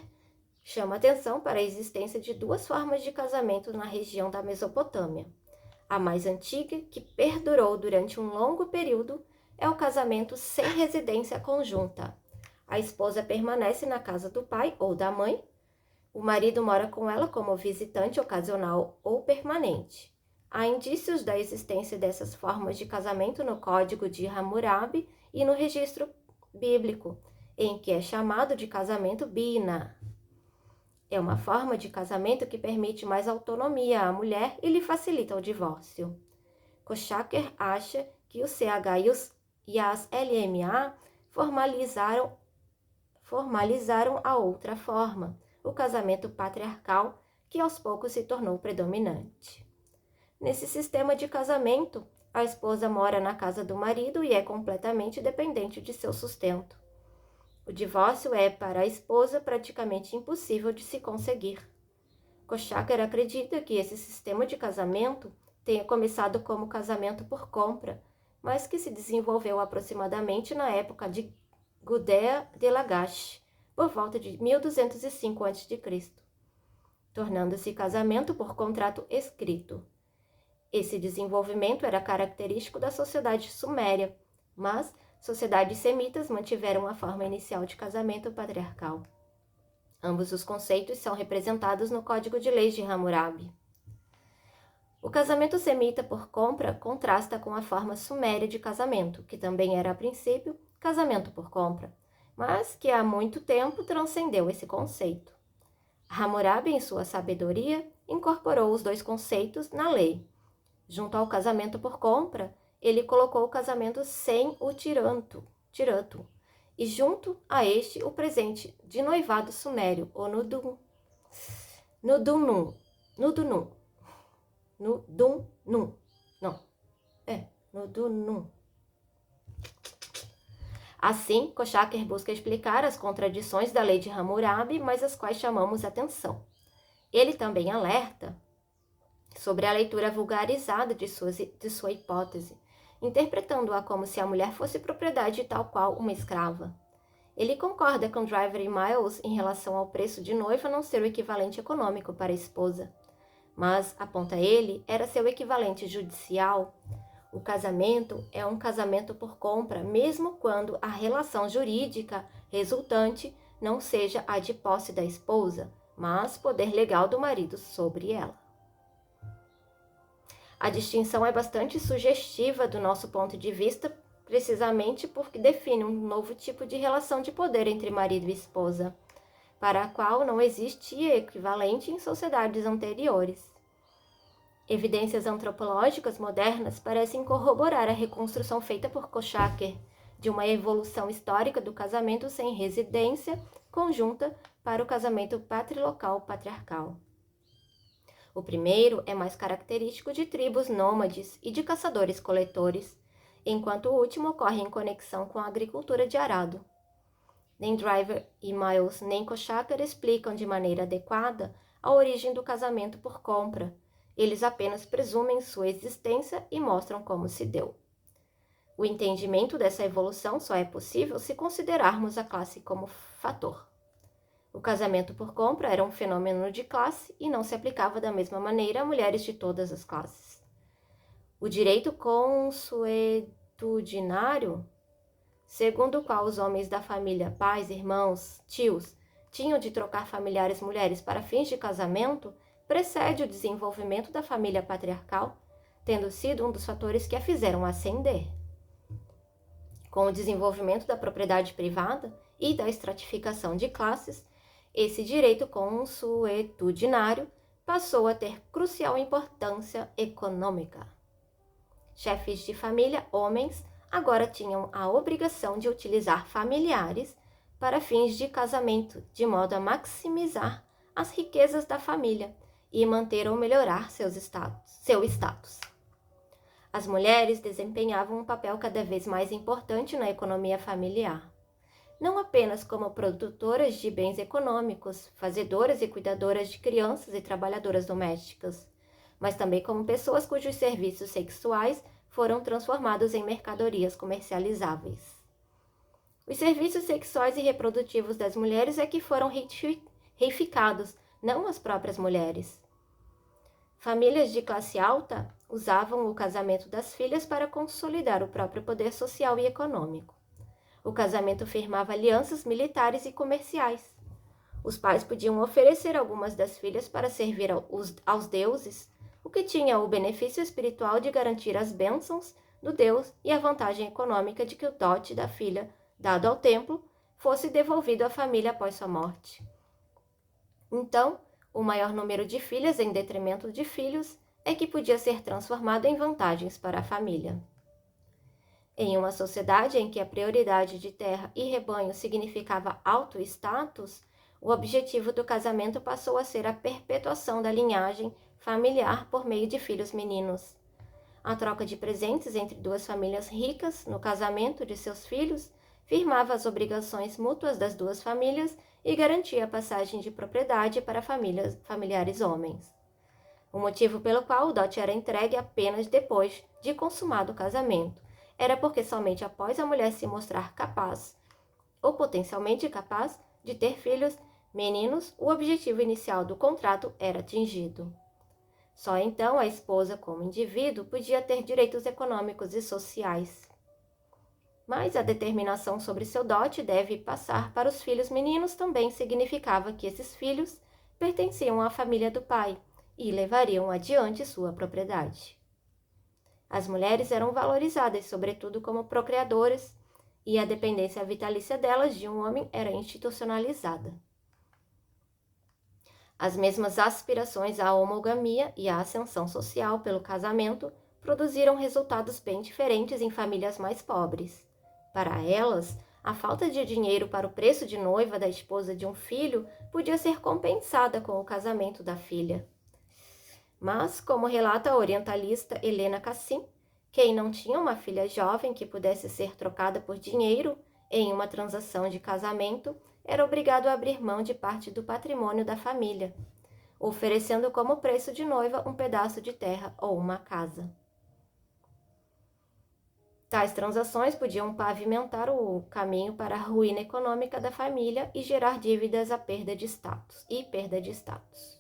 chama atenção para a existência de duas formas de casamento na região da Mesopotâmia. A mais antiga, que perdurou durante um longo período, é o casamento sem residência conjunta. A esposa permanece na casa do pai ou da mãe. O marido mora com ela como visitante ocasional ou permanente. Há indícios da existência dessas formas de casamento no Código de Hammurabi e no registro bíblico, em que é chamado de casamento bina. É uma forma de casamento que permite mais autonomia à mulher e lhe facilita o divórcio. Kochaker acha que o CH e as LMA formalizaram a outra forma, o casamento patriarcal, que aos poucos se tornou predominante. Nesse sistema de casamento, a esposa mora na casa do marido e é completamente dependente de seu sustento. O divórcio é, para a esposa, praticamente impossível de se conseguir. Kochaker acredita que esse sistema de casamento tenha começado como casamento por compra, mas que se desenvolveu aproximadamente na época de Gudea de Lagash, por volta de 1205 a.C., tornando-se casamento por contrato escrito. Esse desenvolvimento era característico da sociedade suméria, mas sociedades semitas mantiveram a forma inicial de casamento patriarcal. Ambos os conceitos são representados no Código de Leis de Hammurabi. O casamento semita por compra contrasta com a forma suméria de casamento, que também era, a princípio, casamento por compra, mas que há muito tempo transcendeu esse conceito. Hammurabi, em sua sabedoria, incorporou os dois conceitos na lei. Junto ao casamento por compra, ele colocou o casamento sem o tirato, e junto a este o presente de noivado sumério, o nudunum. Assim, Coxacker busca explicar as contradições da lei de Hammurabi, mas às quais chamamos atenção. Ele também alerta sobre a leitura vulgarizada de sua hipótese, interpretando-a como se a mulher fosse propriedade tal qual uma escrava. Ele concorda com Driver e Miles em relação ao preço de noiva não ser o equivalente econômico para a esposa, mas, aponta ele, era seu equivalente judicial. O casamento é um casamento por compra, mesmo quando a relação jurídica resultante não seja a de posse da esposa, mas poder legal do marido sobre ela. A distinção é bastante sugestiva do nosso ponto de vista, precisamente porque define um novo tipo de relação de poder entre marido e esposa, para a qual não existia equivalente em sociedades anteriores. Evidências antropológicas modernas parecem corroborar a reconstrução feita por Coxacker de uma evolução histórica do casamento sem residência conjunta para o casamento patrilocal patriarcal. O primeiro é mais característico de tribos nômades e de caçadores-coletores, enquanto o último ocorre em conexão com a agricultura de arado. Nem Driver e Miles nem Coxacker explicam de maneira adequada a origem do casamento por compra. Eles apenas presumem sua existência e mostram como se deu. O entendimento dessa evolução só é possível se considerarmos a classe como fator. O casamento por compra era um fenômeno de classe e não se aplicava da mesma maneira a mulheres de todas as classes. O direito consuetudinário, segundo o qual os homens da família, pais, irmãos, tios, tinham de trocar familiares mulheres para fins de casamento, precede o desenvolvimento da família patriarcal, tendo sido um dos fatores que a fizeram ascender. Com o desenvolvimento da propriedade privada e da estratificação de classes, esse direito consuetudinário passou a ter crucial importância econômica. Chefes de família, homens, agora tinham a obrigação de utilizar familiares para fins de casamento, de modo a maximizar as riquezas da família e manter ou melhorar seu status. As mulheres desempenhavam um papel cada vez mais importante na economia familiar, não apenas como produtoras de bens econômicos, fazedoras e cuidadoras de crianças e trabalhadoras domésticas, mas também como pessoas cujos serviços sexuais foram transformados em mercadorias comercializáveis. Os serviços sexuais e reprodutivos das mulheres é que foram reificados, não as próprias mulheres. Famílias de classe alta usavam o casamento das filhas para consolidar o próprio poder social e econômico. O casamento firmava alianças militares e comerciais. Os pais podiam oferecer algumas das filhas para servir aos deuses, o que tinha o benefício espiritual de garantir as bênçãos do deus e a vantagem econômica de que o dote da filha, dado ao templo, fosse devolvido à família após sua morte. Então, o maior número de filhas em detrimento de filhos é que podia ser transformado em vantagens para a família. Em uma sociedade em que a prioridade de terra e rebanho significava alto status, o objetivo do casamento passou a ser a perpetuação da linhagem familiar por meio de filhos meninos. A troca de presentes entre duas famílias ricas no casamento de seus filhos firmava as obrigações mútuas das duas famílias e garantia a passagem de propriedade para familiares homens. O motivo pelo qual o dote era entregue apenas depois de consumado o casamento era porque somente após a mulher se mostrar capaz, ou potencialmente capaz, de ter filhos meninos, o objetivo inicial do contrato era atingido. Só então a esposa, como indivíduo, podia ter direitos econômicos e sociais. Mas a determinação sobre seu dote deve passar para os filhos meninos também significava que esses filhos pertenciam à família do pai e levariam adiante sua propriedade. As mulheres eram valorizadas, sobretudo como procriadoras, e a dependência vitalícia delas de um homem era institucionalizada. As mesmas aspirações à homogamia e à ascensão social pelo casamento produziram resultados bem diferentes em famílias mais pobres. Para elas, a falta de dinheiro para o preço de noiva da esposa de um filho podia ser compensada com o casamento da filha. Mas, como relata a orientalista Helena Cassim, quem não tinha uma filha jovem que pudesse ser trocada por dinheiro em uma transação de casamento era obrigado a abrir mão de parte do patrimônio da família, oferecendo como preço de noiva um pedaço de terra ou uma casa. Tais transações podiam pavimentar o caminho para a ruína econômica da família e gerar dívidas e perda de status.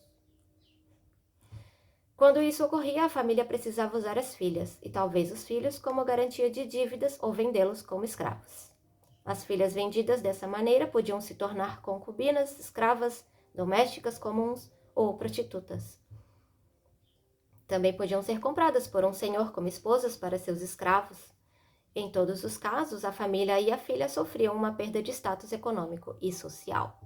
Quando isso ocorria, a família precisava usar as filhas, e talvez os filhos, como garantia de dívidas ou vendê-los como escravos. As filhas vendidas dessa maneira podiam se tornar concubinas, escravas, domésticas comuns ou prostitutas. Também podiam ser compradas por um senhor como esposas para seus escravos. Em todos os casos, a família e a filha sofriam uma perda de status econômico e social.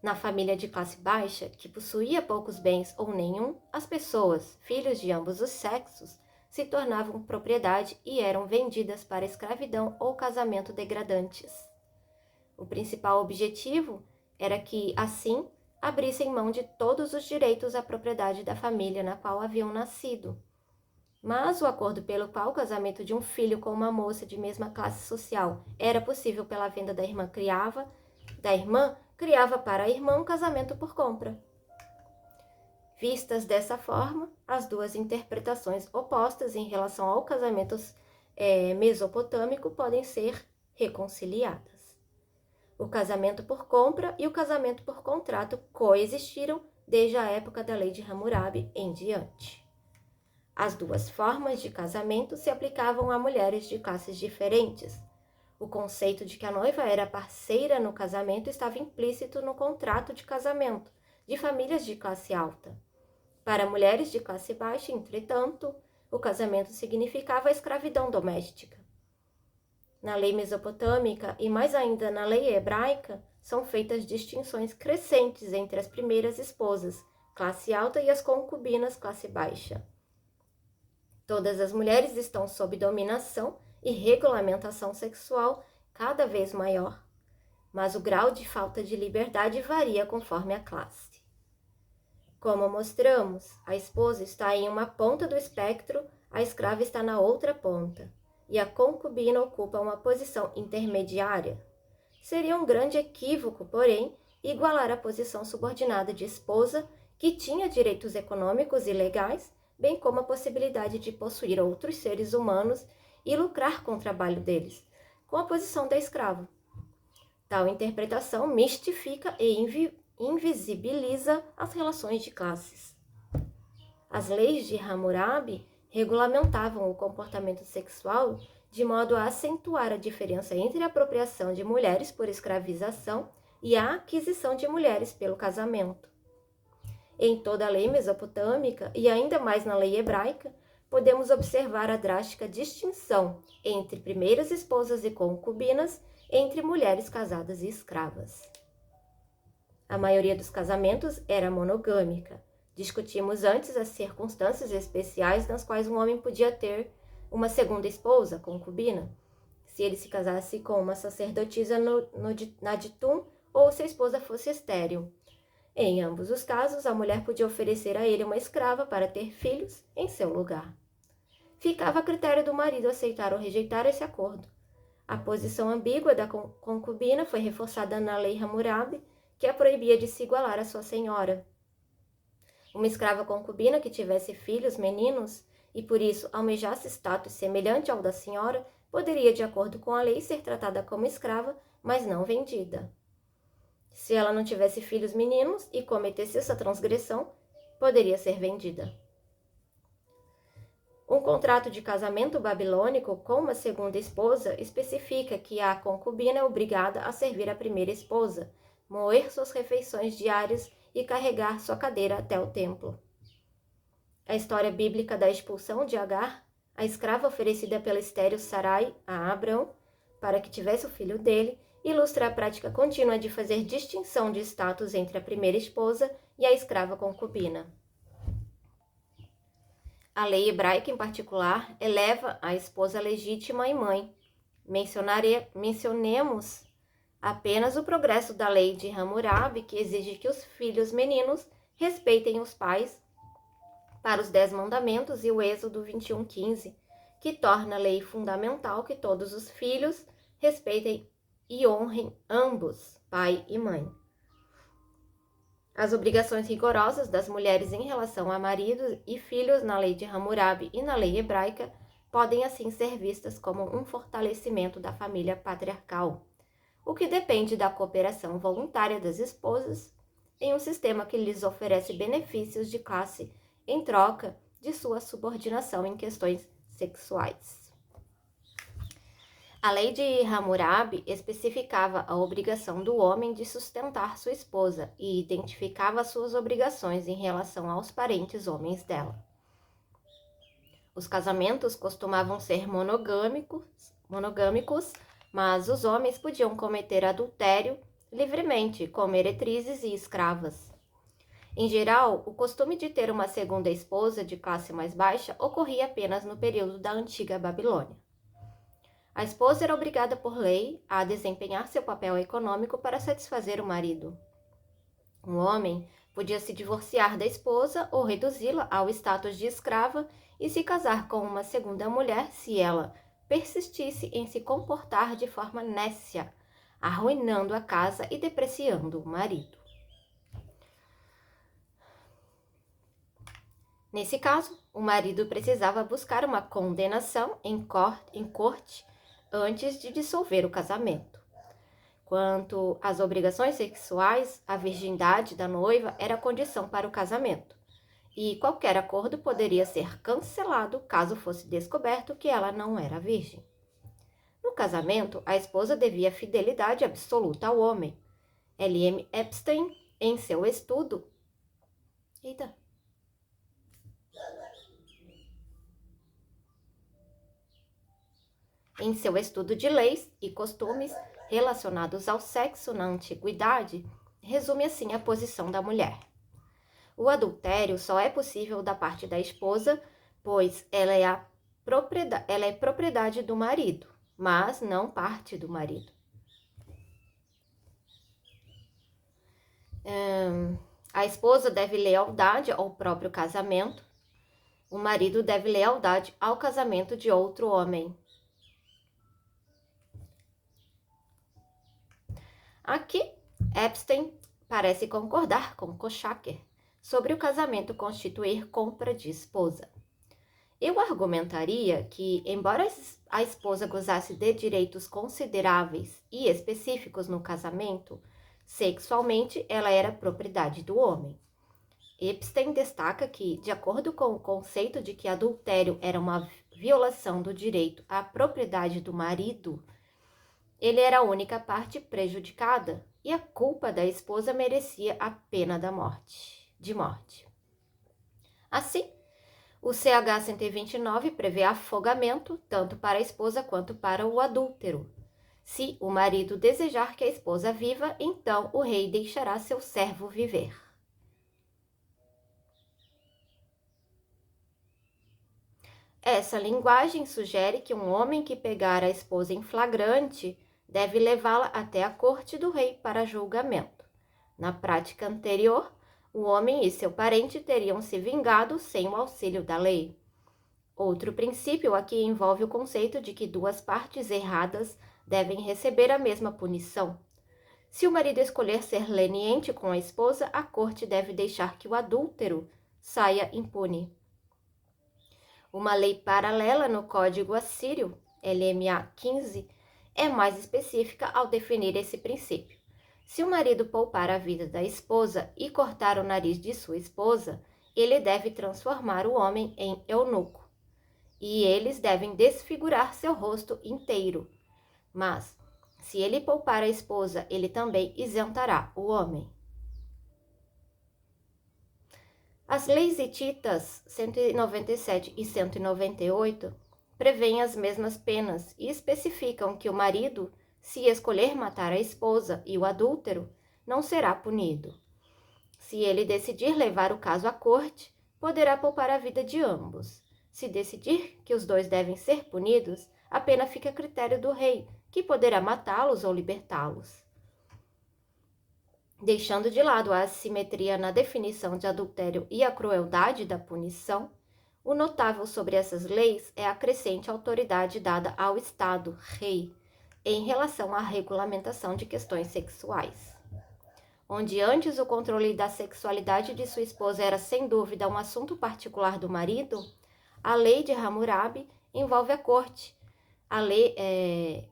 Na família de classe baixa, que possuía poucos bens ou nenhum, as pessoas, filhos de ambos os sexos, se tornavam propriedade e eram vendidas para escravidão ou casamento degradantes. O principal objetivo era que, assim, abrissem mão de todos os direitos à propriedade da família na qual haviam nascido. Mas o acordo pelo qual o casamento de um filho com uma moça de mesma classe social era possível pela venda da irmã criava para a irmã um casamento por compra. Vistas dessa forma, as duas interpretações opostas em relação ao casamento mesopotâmico podem ser reconciliadas. O casamento por compra e o casamento por contrato coexistiram desde a época da lei de Hammurabi em diante. As duas formas de casamento se aplicavam a mulheres de classes diferentes. O conceito de que a noiva era parceira no casamento estava implícito no contrato de casamento de famílias de classe alta. Para mulheres de classe baixa, entretanto, o casamento significava a escravidão doméstica. Na lei mesopotâmica e mais ainda na lei hebraica, são feitas distinções crescentes entre as primeiras esposas, classe alta, e as concubinas, classe baixa. Todas as mulheres estão sob dominação e regulamentação sexual cada vez maior, mas o grau de falta de liberdade varia conforme a classe. Como mostramos, a esposa está em uma ponta do espectro, a escrava está na outra ponta, e a concubina ocupa uma posição intermediária. Seria um grande equívoco, porém, igualar a posição subordinada de esposa, que tinha direitos econômicos e legais, bem como a possibilidade de possuir outros seres humanos e lucrar com o trabalho deles, com a posição da escrava. Tal interpretação mistifica e invisibiliza as relações de classes. As leis de Hammurabi regulamentavam o comportamento sexual de modo a acentuar a diferença entre a apropriação de mulheres por escravização e a aquisição de mulheres pelo casamento. Em toda a lei mesopotâmica e ainda mais na lei hebraica, podemos observar a drástica distinção entre primeiras esposas e concubinas, entre mulheres casadas e escravas. A maioria dos casamentos era monogâmica. Discutimos antes as circunstâncias especiais nas quais um homem podia ter uma segunda esposa, concubina, se ele se casasse com uma sacerdotisa na Ditum ou se a esposa fosse estéril. Em ambos os casos, a mulher podia oferecer a ele uma escrava para ter filhos em seu lugar. Ficava a critério do marido aceitar ou rejeitar esse acordo. A posição ambígua da concubina foi reforçada na lei Hammurabi, que a proibia de se igualar à sua senhora. Uma escrava concubina que tivesse filhos meninos e por isso almejasse status semelhante ao da senhora, poderia, de acordo com a lei, ser tratada como escrava, mas não vendida. Se ela não tivesse filhos meninos e cometesse essa transgressão, poderia ser vendida. Um contrato de casamento babilônico com uma segunda esposa especifica que a concubina é obrigada a servir a primeira esposa, moer suas refeições diárias e carregar sua cadeira até o templo. A história bíblica da expulsão de Agar, a escrava oferecida pela estéril Sarai a Abrão para que tivesse o filho dele, ilustra a prática contínua de fazer distinção de status entre a primeira esposa e a escrava concubina. A lei hebraica, em particular, eleva a esposa legítima e mãe. Mencionemos apenas o progresso da lei de Hammurabi, que exige que os filhos meninos respeitem os pais para os 10 mandamentos, e o Êxodo 21:15, que torna a lei fundamental que todos os filhos respeitem e honrem ambos, pai e mãe. As obrigações rigorosas das mulheres em relação a maridos e filhos na lei de Hammurabi e na lei hebraica podem assim ser vistas como um fortalecimento da família patriarcal, o que depende da cooperação voluntária das esposas em um sistema que lhes oferece benefícios de classe em troca de sua subordinação em questões sexuais. A lei de Hammurabi especificava a obrigação do homem de sustentar sua esposa e identificava suas obrigações em relação aos parentes homens dela. Os casamentos costumavam ser monogâmicos, mas os homens podiam cometer adultério livremente, como meretrizes e escravas. Em geral, o costume de ter uma segunda esposa de classe mais baixa ocorria apenas no período da antiga Babilônia. A esposa era obrigada por lei a desempenhar seu papel econômico para satisfazer o marido. Um homem podia se divorciar da esposa ou reduzi-la ao status de escrava e se casar com uma segunda mulher se ela persistisse em se comportar de forma nécia, arruinando a casa e depreciando o marido. Nesse caso, o marido precisava buscar uma condenação em corte antes de dissolver o casamento. Quanto às obrigações sexuais, a virgindade da noiva era condição para o casamento, e qualquer acordo poderia ser cancelado caso fosse descoberto que ela não era virgem. No casamento, a esposa devia fidelidade absoluta ao homem. L.M. Epstein, em seu estudo... Em seu estudo de leis e costumes relacionados ao sexo na antiguidade, resume assim a posição da mulher. O adultério só é possível da parte da esposa, pois ela é propriedade do marido, mas não parte do marido. A esposa deve lealdade ao próprio casamento, o marido deve lealdade ao casamento de outro homem. Aqui, Epstein parece concordar com Kochaker sobre o casamento constituir compra de esposa. Eu argumentaria que, embora a esposa gozasse de direitos consideráveis e específicos no casamento, sexualmente ela era propriedade do homem. Epstein destaca que, de acordo com o conceito de que adultério era uma violação do direito à propriedade do marido, ele era a única parte prejudicada e a culpa da esposa merecia a pena de morte. Assim, o CH 129 prevê afogamento tanto para a esposa quanto para o adúltero. Se o marido desejar que a esposa viva, então o rei deixará seu servo viver. Essa linguagem sugere que um homem que pegar a esposa em flagrante deve levá-la até a corte do rei para julgamento. Na prática anterior, o homem e seu parente teriam se vingado sem o auxílio da lei. Outro princípio aqui envolve o conceito de que duas partes erradas devem receber a mesma punição. Se o marido escolher ser leniente com a esposa, a corte deve deixar que o adúltero saia impune. Uma lei paralela no Código Assírio, LMA 15, é mais específica ao definir esse princípio. Se o marido poupar a vida da esposa e cortar o nariz de sua esposa, ele deve transformar o homem em eunuco, e eles devem desfigurar seu rosto inteiro. Mas, se ele poupar a esposa, ele também isentará o homem. As leis hititas 197 e 198 prevêem as mesmas penas e especificam que o marido, se escolher matar a esposa e o adúltero, não será punido. Se ele decidir levar o caso à corte, poderá poupar a vida de ambos. Se decidir que os dois devem ser punidos, a pena fica a critério do rei, que poderá matá-los ou libertá-los. Deixando de lado a assimetria na definição de adultério e a crueldade da punição, o notável sobre essas leis é a crescente autoridade dada ao Estado, rei, em relação à regulamentação de questões sexuais. Onde antes o controle da sexualidade de sua esposa era sem dúvida um assunto particular do marido, a lei de Hammurabi envolve a corte,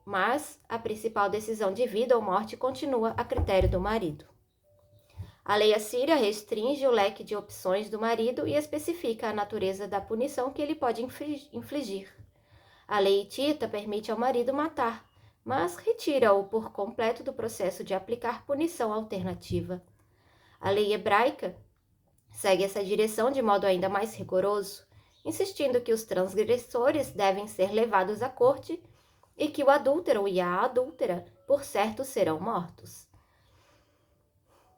mas a principal decisão de vida ou morte continua a critério do marido. A lei assíria restringe o leque de opções do marido e especifica a natureza da punição que ele pode infligir. A lei hitita permite ao marido matar, mas retira-o por completo do processo de aplicar punição alternativa. A lei hebraica segue essa direção de modo ainda mais rigoroso, insistindo que os transgressores devem ser levados à corte e que o adúltero e a adúltera, por certo, serão mortos.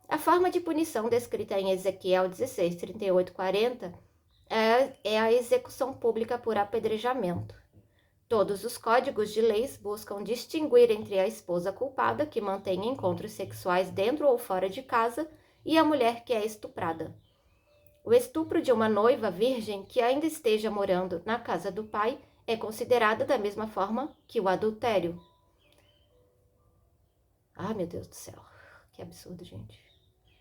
A forma de punição descrita em Ezequiel 16, 38, 40 é a execução pública por apedrejamento. Todos os códigos de leis buscam distinguir entre a esposa culpada, que mantém encontros sexuais dentro ou fora de casa, e a mulher que é estuprada. O estupro de uma noiva virgem que ainda esteja morando na casa do pai é considerado da mesma forma que o adultério. Ah, meu Deus do céu, que absurdo, gente.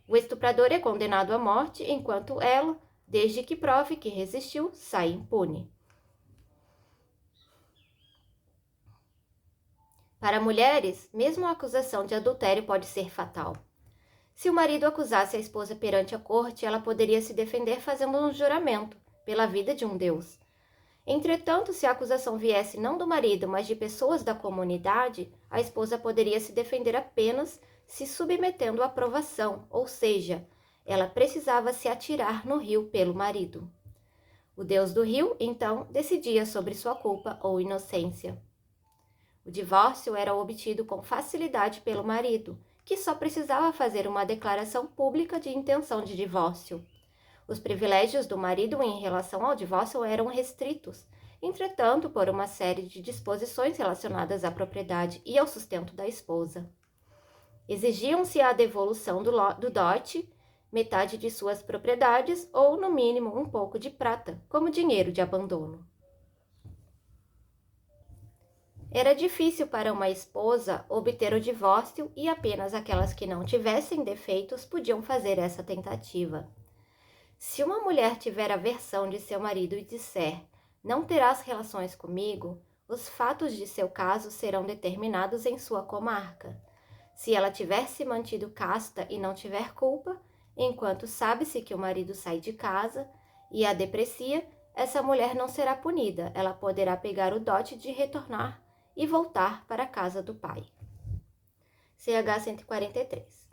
O estuprador é condenado à morte, enquanto ela, desde que prove que resistiu, sai impune. Para mulheres, mesmo a acusação de adultério pode ser fatal. Se o marido acusasse a esposa perante a corte, ela poderia se defender fazendo um juramento, pela vida de um deus. Entretanto, se a acusação viesse não do marido, mas de pessoas da comunidade, a esposa poderia se defender apenas se submetendo à provação, ou seja, ela precisava se atirar no rio pelo marido. O deus do rio, então, decidia sobre sua culpa ou inocência. O divórcio era obtido com facilidade pelo marido, que só precisava fazer uma declaração pública de intenção de divórcio. Os privilégios do marido em relação ao divórcio eram restritos, entretanto, por uma série de disposições relacionadas à propriedade e ao sustento da esposa. Exigiam-se a devolução do dote, metade de suas propriedades ou, no mínimo, um pouco de prata, como dinheiro de abandono. Era difícil para uma esposa obter o divórcio e apenas aquelas que não tivessem defeitos podiam fazer essa tentativa. Se uma mulher tiver aversão de seu marido e disser, não terás relações comigo, os fatos de seu caso serão determinados em sua comarca. Se ela tiver se mantido casta e não tiver culpa, enquanto sabe-se que o marido sai de casa e a deprecia, essa mulher não será punida, ela poderá pegar o dote de retornar e voltar para a casa do pai. CH 143.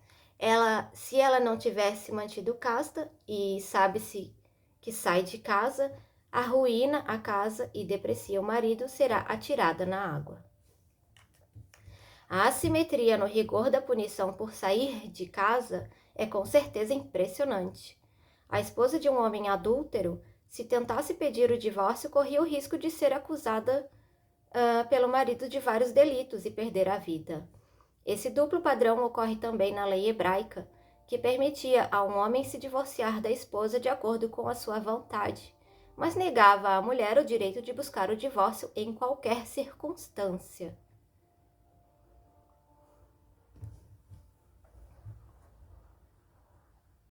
Se ela não tivesse mantido casta e sabe-se que sai de casa, arruína a casa e deprecia o marido, será atirada na água. A assimetria no rigor da punição por sair de casa é com certeza impressionante. A esposa de um homem adúltero, se tentasse pedir o divórcio, corria o risco de ser acusada pelo marido de vários delitos e perder a vida. Esse duplo padrão ocorre também na lei hebraica, que permitia a um homem se divorciar da esposa de acordo com a sua vontade, mas negava à mulher o direito de buscar o divórcio em qualquer circunstância.